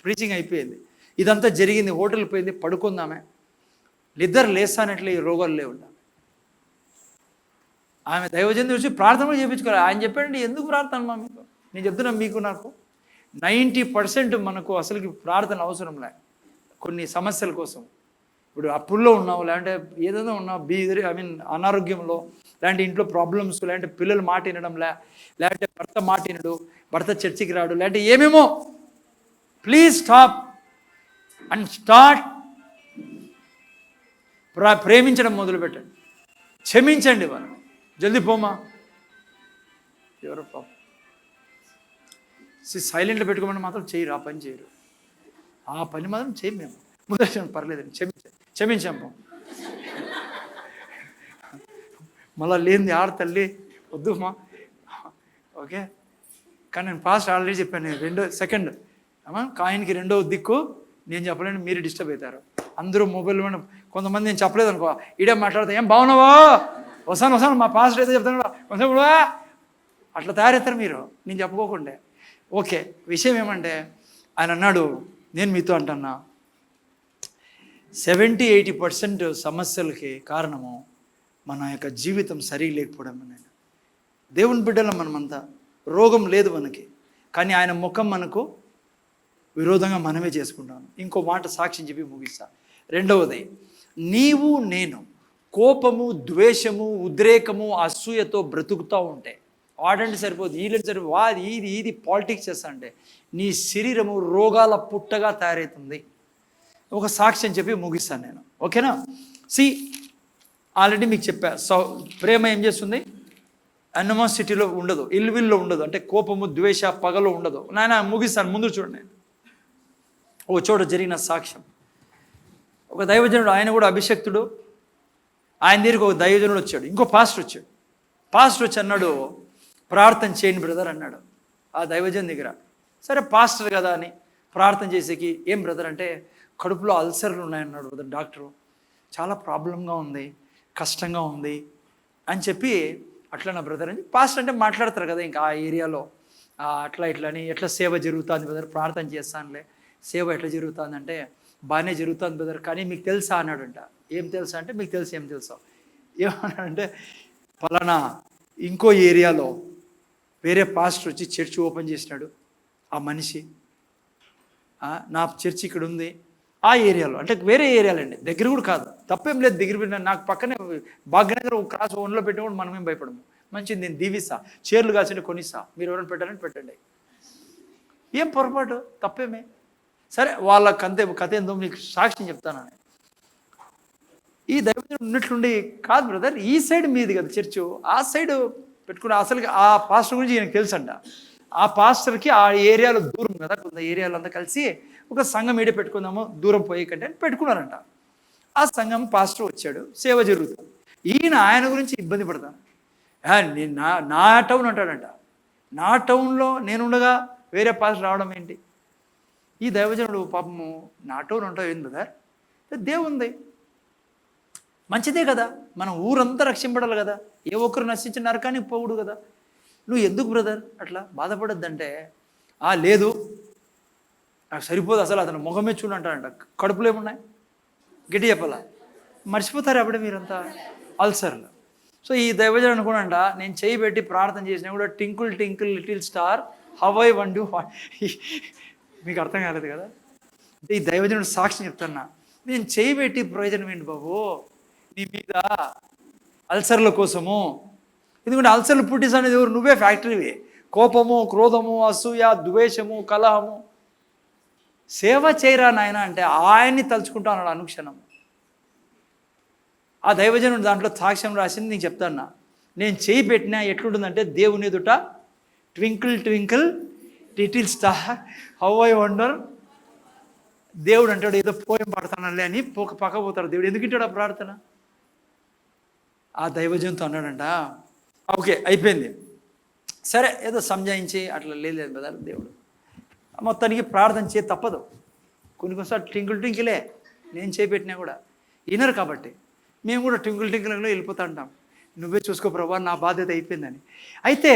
ప్రీచింగ్ అయిపోయింది, ఇదంతా జరిగింది, హోటల్కి పోయింది, పడుకుందామే, నిద్ర లేస్తానట్లే ఈ రోగాలు లేవు. ఆమె దైవజనుడు వచ్చి ప్రార్థన చేయించుకోవాలి. ఆయన చెప్పాడండి, ఎందుకు ప్రార్థన మా మీకు, నేను చెప్తున్నా మీకు నాకు 90% మనకు అసలుకి ప్రార్థన అవసరం లే. కొన్ని సమస్యల కోసం, ఇప్పుడు అప్పుల్లో ఉన్నావు, లేదంటే ఏదైనా ఉన్నావు, అనారోగ్యంలో, లేదంటే ఇంట్లో ప్రాబ్లమ్స్, లేదంటే పిల్లలు మాట వినడం లేదంటే భర్త మాట వినడు, భర్త చర్చికి రాడు, లేదంటే ఏమేమో, ప్లీజ్ స్టాప్ అండ్ స్టార్ట్ ప్రేమించడం మొదలుపెట్టండి, క్షమించండి వాళ్ళు, జల్దీ పోమా ఎవరో పాపం సైలెంట్లో పెట్టుకోమని మాత్రం చేయరు, ఆ పని చేయరు, ఆ పని మాత్రం చేయం మేము, ముందు పర్లేదండి క్షమించాము, మళ్ళీ లేనిది ఆడ తల్లి వద్దు మా, ఓకే. కానీ నేను ఫాస్ట్ ఆల్రెడీ చెప్పాను, సెకండ్ కాయిన్కి రెండో దిక్కు నేను చెప్పలేను, మీరు డిస్టర్బ్ అవుతారు, అందరూ మొబైల్ కొంతమంది నేను చెప్పలేదు అనుకో, ఈడే మాట్లాడతా, ఏం బాగున్నావా, వస్తాను మా పాస్టర్ అయితే చెప్తాను కొంచెం అట్లా తయారవుతారు మీరు, నేను చెప్పుకోకుండా. ఓకే, విషయం ఏమంటే ఆయన అన్నాడు, నేను మీతో అంటున్నా 70-80% సమస్యలకి కారణము మన యొక్క జీవితం సరిగా లేకపోవడం. నేను దేవుని బిడ్డలం, మనమంతా రోగం లేదు మనకి, కానీ ఆయన ముఖం మనకు విరోధంగా మనమే చేసుకుంటాను. ఇంకో మాట సాక్ష్యం చెప్పి ముగిస్తా. రెండవది, నీవు నేను కోపము, ద్వేషము, ఉద్రేకము, అసూయతో బ్రతుకుతూ ఉంటే వాడంటే సరిపోదు, వీళ్ళని సరిపోదు, ఇది పాలిటిక్స్ చేస్తా అంటే నీ శరీరము రోగాల పుట్టగా తయారవుతుంది. ఒక సాక్ష్యం చెప్పి ముగిస్తాను నేను, ఓకేనా. ఆల్రెడీ మీకు చెప్పా, ప్రేమ ఏం చేస్తుంది, అనిమోసిటీలో ఉండదు, ఇల్విల్లో ఉండదు, అంటే కోపము, ద్వేష, పగలో ఉండదు. నాయన ముగిస్తాను, ముందు చూడండి. ఒక చోట జరిగిన సాక్ష్యం, ఒక దైవజనుడు, ఆయన కూడా అభిషక్తుడు, ఆయన దగ్గరికి ఒక దైవజనుడు వచ్చాడు, ఇంకో పాస్టర్ వచ్చాడు. పాస్టర్ వచ్చి అన్నాడు, ప్రార్థన చేయండి బ్రదర్ అన్నాడు ఆ దైవజన్ దగ్గర. సరే పాస్టర్ కదా అని ప్రార్థన చేసేకి, ఏం బ్రదర్ అంటే కడుపులో అల్సర్లు ఉన్నాయన్నాడు బ్రదర్ డాక్టరు, చాలా ప్రాబ్లంగా ఉంది, కష్టంగా ఉంది అని చెప్పి, అట్లా నా బ్రదర్ అని పాస్టర్ అంటే మాట్లాడతారు కదా ఇంకా ఆ ఏరియాలో, అట్లా అని, ఎట్లా సేవ జరుగుతుంది బ్రదర్, ప్రార్థన చేస్తానులే, సేవ ఎట్లా జరుగుతుంది అంటే బాగానే జరుగుతుంది బ్రదర్, కానీ మీకు తెలుసా అన్నాడంట. ఏం తెలుసా అంటే, మీకు తెలుసు, ఏం తెలుసా, ఏమన్నాడంటే ఫలానా ఇంకో ఏరియాలో వేరే పాస్టర్ వచ్చి చర్చ్ ఓపెన్ చేసినాడు, ఆ మనిషి నా చర్చ్ ఇక్కడ ఉంది, ఆ ఏరియాలో, అంటే వేరే ఏరియాలో అండి, దగ్గర కూడా కాదు, తప్పేం లేదు, దగ్గర నాకు పక్కనే భాగ్యనగర్ ఒక క్రాస్ ఓన్లో పెట్టి కూడా మనమేం భయపడము, మంచిది నేను దీవిస్తా, చీరలు కాల్చండి కొనిస్తా, మీరు ఎవరైనా పెట్టాలని పెట్టండి, ఏం పొరపాటు, తప్పేమే. సరే వాళ్ళకి అంతే, కథ ఏందో మీకు సాక్ష్యం చెప్తాను. ఈ దైవజనుడు ఉన్నట్లుండి, కాదు బ్రదర్ ఈ సైడ్ మీది కదా చర్చు, ఆ సైడ్ పెట్టుకుని, అసలు ఆ పాస్టర్ గురించి ఈయనకు తెలుసు అంట. ఆ పాస్టర్కి ఆ ఏరియాలో దూరం కదా, కొంత ఏరియాలో అంతా కలిసి ఒక సంఘం ఈడే పెట్టుకుందాము, దూరం పోయే కంటే పెట్టుకున్నారంట. ఆ సంఘం పాస్టర్ వచ్చాడు, సేవ జరుగుతుంది, ఈయన ఆయన గురించి ఇబ్బంది పడతాను, నా టౌన్ అంటాడంట, నా టౌన్లో నేనుండగా వేరే పాస్టర్ రావడం ఏంటి. ఈ దైవజనుడు పాపము, నా టౌన్ ఉంటావు ఏంది బ్రదర్, దేవుంది మంచిదే కదా, మనం ఊరంతా రక్షింపడాలి కదా, ఏ ఒక్కరు నశించిన నరకానికి పోవుడు కదా, నువ్వు ఎందుకు బ్రదర్ అట్లా బాధపడద్దంటే, లేదు నాకు సరిపోదు, అసలు అతను ముఖమే చూడు అంటాడంట, కడుపులో ఏమున్నాయి గట్టి చెప్పాలా, మర్చిపోతారు అప్పుడే మీరంతా అల్సర్లు. సో ఈ దైవజనుడు కూడా అంట, నేను చేయి పెట్టి ప్రార్థన చేసినా కూడా టింకుల్ టింకుల్ లిటిల్ స్టార్ హౌ ఐ వండు, మీకు అర్థం కాలేదు కదా. అంటే ఈ దైవజనుడు సాక్షి చెప్తున్నా, నేను చేయి పెట్టి ప్రయోజనం ఏంటి బాబు నీ మీద, అల్సర్ల కోసము, ఎందుకంటే అల్సర్లు పుట్టిస్ అనేది ఎవరు, నువ్వే ఫ్యాక్టరీవి, కోపము, క్రోధము, అసూయ, ద్వేషము, కలహము. సేవ చేయరా నాయన అంటే ఆయన్ని తలుచుకుంటా అన్నాడు అనుక్షణం. ఆ దైవజనుడు దాంట్లో సాక్ష్యం రాసింది నీకు చెప్తాను. నేను చేయి పెట్టినా ఎట్లుంటుందంటే దేవుని ఎదుట twinkle twinkle little star how I wonder. దేవుడు అంటాడు ఏదో పోయం పాడతానలే అని పక్క పోతాడు దేవుడు. ఎందుకు ఇంటాడు ఆ ప్రార్థన? ఆ దైవజంతో అన్నాడంట, ఓకే అయిపోయింది సరే ఏదో సంజాయించి అట్లా లేదు కదా దేవుడు. మొత్తానికి ప్రార్థన చేయ తప్పదు. కొన్నిసార్లు ట్వింకిల్ ట్వింకిలే నేను చేపెట్టినా కూడా వినరు. కాబట్టి మేము కూడా ట్వింకిల్ ట్వింకిల్లో వెళ్ళిపోతూ ఉంటాం, నువ్వే చూసుకో ప్రభా నా బాధ్యత అయిపోయిందని. అయితే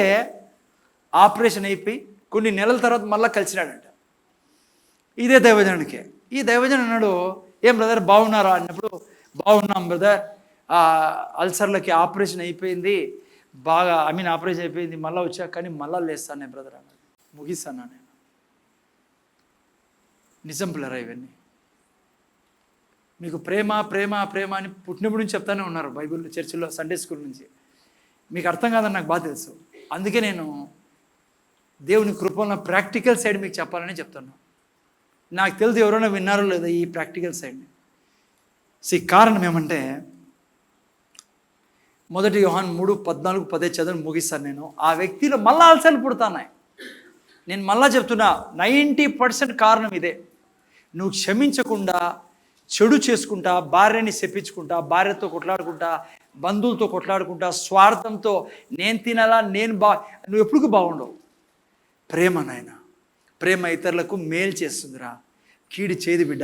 ఆపరేషన్ అయిపోయి కొన్ని నెలల తర్వాత మళ్ళీ కలిసినాడంట ఇదే దైవజనుడికే. ఈ దైవజనుడు అన్నాడు, ఏం బ్రదర్ బాగున్నారా అన్నప్పుడు, బాగున్నాం బ్రదర్, అల్సర్లకి ఆపరేషన్ అయిపోయింది, బాగా ఆపరేషన్ అయిపోయింది, మళ్ళీ వచ్చా కానీ మళ్ళీ లేస్తాను నేను బ్రదర్ అన్నాడు. ముగిస్తాను నేను. నిజం పిల్లరా ఇవన్నీ. మీకు ప్రేమ ప్రేమ ప్రేమ అని పుట్టినప్పుడు నుంచి చెప్తానే ఉన్నారు బైబిల్, చర్చిలో, సండే స్కూల్ నుంచి. మీకు అర్థం కాదని నాకు బాగా తెలుసు. అందుకే నేను దేవుని కృపలో ప్రాక్టికల్ సైడ్ మీకు చెప్పాలని చెప్తున్నాను. నాకు తెలియదు ఎవరైనా విన్నారో లేదో ఈ ప్రాక్టికల్ సైడ్ని. కారణం ఏమంటే 1 యోహాను 3:14-15 చదువు ముగిస్తాను నేను. ఆ వ్యక్తిలో మళ్ళా అల్సర్లు పుడతాన్నాయి. నేను మళ్ళా చెప్తున్నా, 90% కారణం ఇదే. నువ్వు క్షమించకుండా, చెడు చేసుకుంటా, భార్యని శపించుకుంటా, భార్యతో కొట్లాడుకుంటా, బంధువులతో కొట్లాడుకుంటా, స్వార్థంతో నేను తినాలా నువ్వు ఎప్పుడు బాగుండవు. ప్రేమ నాయన, ప్రేమ ఇతరులకు మేలు చేస్తుందిరా, కీడి చేదు బిడ్డ.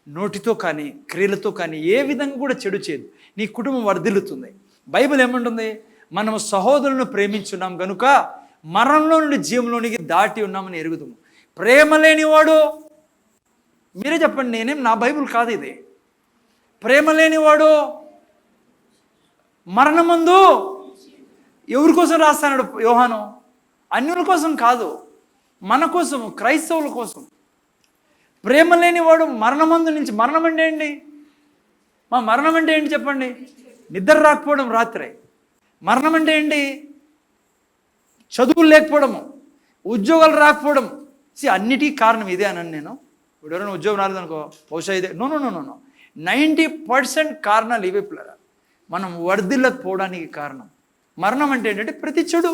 నోటితో కానీ క్రియలతో కానీ ఏ విధంగా కూడా చెడు చేయదు. నీ కుటుంబం వర్ధిల్లుతుంది. బైబిల్ ఏమంటుంది? మనం సహోదరులను ప్రేమించున్నాం కనుక మరణంలో నుండి జీవంలోనికి దాటి ఉన్నామని ఎరుగుదాము. ప్రేమ లేనివాడు, మీరే చెప్పండి, నేనేం నా బైబిల్ కాదు ఇది. ప్రేమ లేనివాడు మరణమందు ఎవరి కోసం రాస్తాడు యోహాను? అన్యుల కోసం కాదు, మన కోసం, క్రైస్తవుల కోసం. ప్రేమ లేనివాడు మరణమందు నుంచి. మరణం అంటే ఏంటి? మరణం అంటే ఏంటి చెప్పండి? నిద్ర రాకపోవడం రాత్రి. మరణం అంటే ఏంటి? చదువులు లేకపోవడము, ఉద్యోగాలు రాకపోవడం. అన్నిటికీ కారణం ఇదే అన్నాను నేను. ఇప్పుడు ఎవరైనా ఉద్యోగం రాలేదనుకో, బహుశా ఇదే. నో 90% కారణాలు ఇవే పిల్లరా. మనం వర్ధిల్లకపోవడానికి కారణం. మరణం అంటే ఏంటంటే ప్రతి చెడు.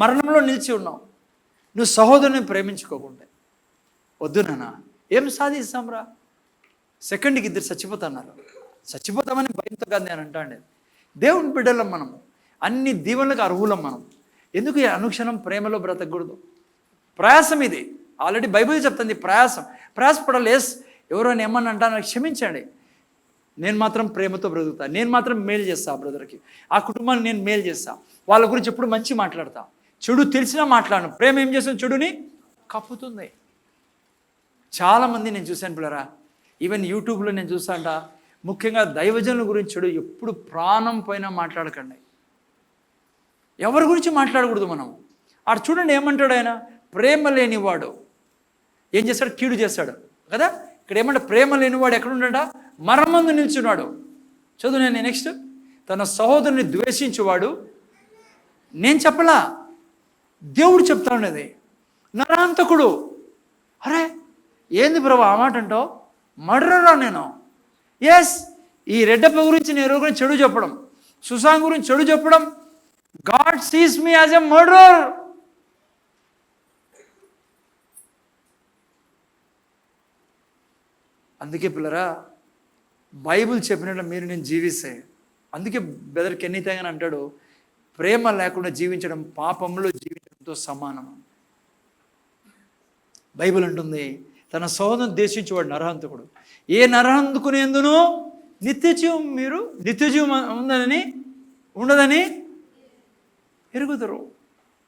మరణంలో నిలిచి ఉన్నావు. నువ్వు సహోదరుని ప్రేమించుకోకుండా. వద్దు నాన్న, ఏం సాధిస్తాంరా? సెకండ్కి 2 చచ్చిపోతున్నారు. చచ్చిపోతామని భయంతో కాదు నేను అంటాండే. దేవుని బిడ్డలం మనము, అన్ని దీవెనలకు అర్హులం మనం. ఎందుకు ఈ అనుక్షణం ప్రేమలో బ్రతకూడదు? ప్రయాసం ఇది. ఆల్రెడీ బైబిల్ చెప్తుంది ప్రయాసపడాలి. ఎవరైనా ఏమన్నా అంటా నాకు క్షమించండి, నేను మాత్రం ప్రేమతో బ్రతుకుతా, నేను మాత్రం మేలు చేస్తా ఆ బ్రదర్కి, ఆ కుటుంబాన్ని నేను మేలు చేస్తా, వాళ్ళ గురించి ఎప్పుడు మంచి మాట్లాడతా. చెడు తెలిసినా మాట్లాడను. ప్రేమ ఏం చేస్తుంది? చెడుని కప్పుతుంది. చాలామంది నేను చూశాను పిల్లరా, ఈవెన్ యూట్యూబ్లో నేను చూస్తాంట, ముఖ్యంగా దైవజనుల గురించి చెడు ఎప్పుడు ప్రాణం పైన మాట్లాడకండి. ఎవరి గురించి మాట్లాడకూడదు మనం. ఆడు చూడండి ఏమంటాడు ఆయన, ప్రేమ లేనివాడు ఏం చేస్తాడు? కీడు చేస్తాడు కదా. ఇక్కడ ఏమంటే ప్రేమ లేనివాడు ఎక్కడున్నాడా? మరణమందు నిల్చున్నాడు. చదువు నేను నెక్స్ట్. తన సహోదరుని ద్వేషించువాడు, నేను చెప్పలా, దేవుడు చెప్తాడది, నరాంతకుడు. అరే ఏంది ప్రభు ఆ మాట అంటావు? మర్డరా నేను. ఎస్, ఈ రెడ్డప్ప గురించి నేను ఎవరి గురించి చెడు చెప్పడం, సుశాంత్ గురించి చెడు చెప్పడం, God sees me as a murderer. అందుకే పిల్లరా, బైబిల్ చెప్పినట్లు మీరు నేను జీవిస్తే. అందుకే బ్రదర్ కెన్నీ తాగని అంటాడు, ప్రేమ లేకుండా జీవించడం పాపంలో జీవించడంతో సమానం. బైబిల్ అంటుంది, తన సహోదరుని ద్వేషించేవాడు నరహంతకుడు. ఏ నరహంతకునేందును నిత్యజీవం మీరు నిత్యజీవం ఉండదని ఎరుగుదరు.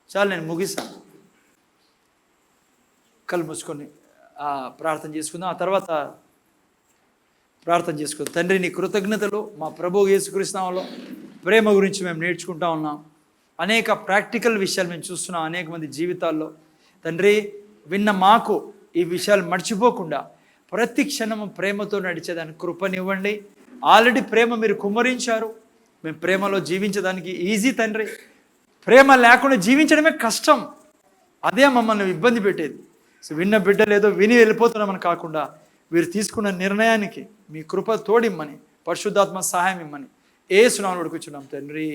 చాలు, నేను ముగిస్తాను. కళ్ళు మూసుకొని ప్రార్థన చేసుకుందాం. ఆ తర్వాత ప్రార్థన చేసుకుందాం. తండ్రి, నీ కృతజ్ఞతలు. మా ప్రభువు యేసుక్రీస్తు నామములో ప్రేమ గురించి మేము నేర్చుకుంటా ఉన్నాం. అనేక ప్రాక్టికల్ విషయాలు మేము చూస్తున్నాం అనేక మంది జీవితాల్లో. తండ్రి, విన్న మాకు ఈ విషయాలు మర్చిపోకుండా ప్రతి క్షణము ప్రేమతో నడిచేదానికి కృపనివ్వండి. ఆల్రెడీ ప్రేమ మీరు కుమ్మరించారు, మేము ప్రేమలో జీవించడానికి ఈజీ తండ్రి. ప్రేమ లేకుండా జీవించడమే కష్టం. అదే మమ్మల్ని ఇబ్బంది పెట్టేది. సో విన్న బిడ్డలు ఏదో విని వెళ్ళిపోతున్నామని కాకుండా వీరు తీసుకున్న నిర్ణయానికి మీ కృప తోడిమ్మని, పరిశుద్ధాత్మ సహాయం ఇమ్మని యేసు నామములో కూర్చున్నాం తండ్రి.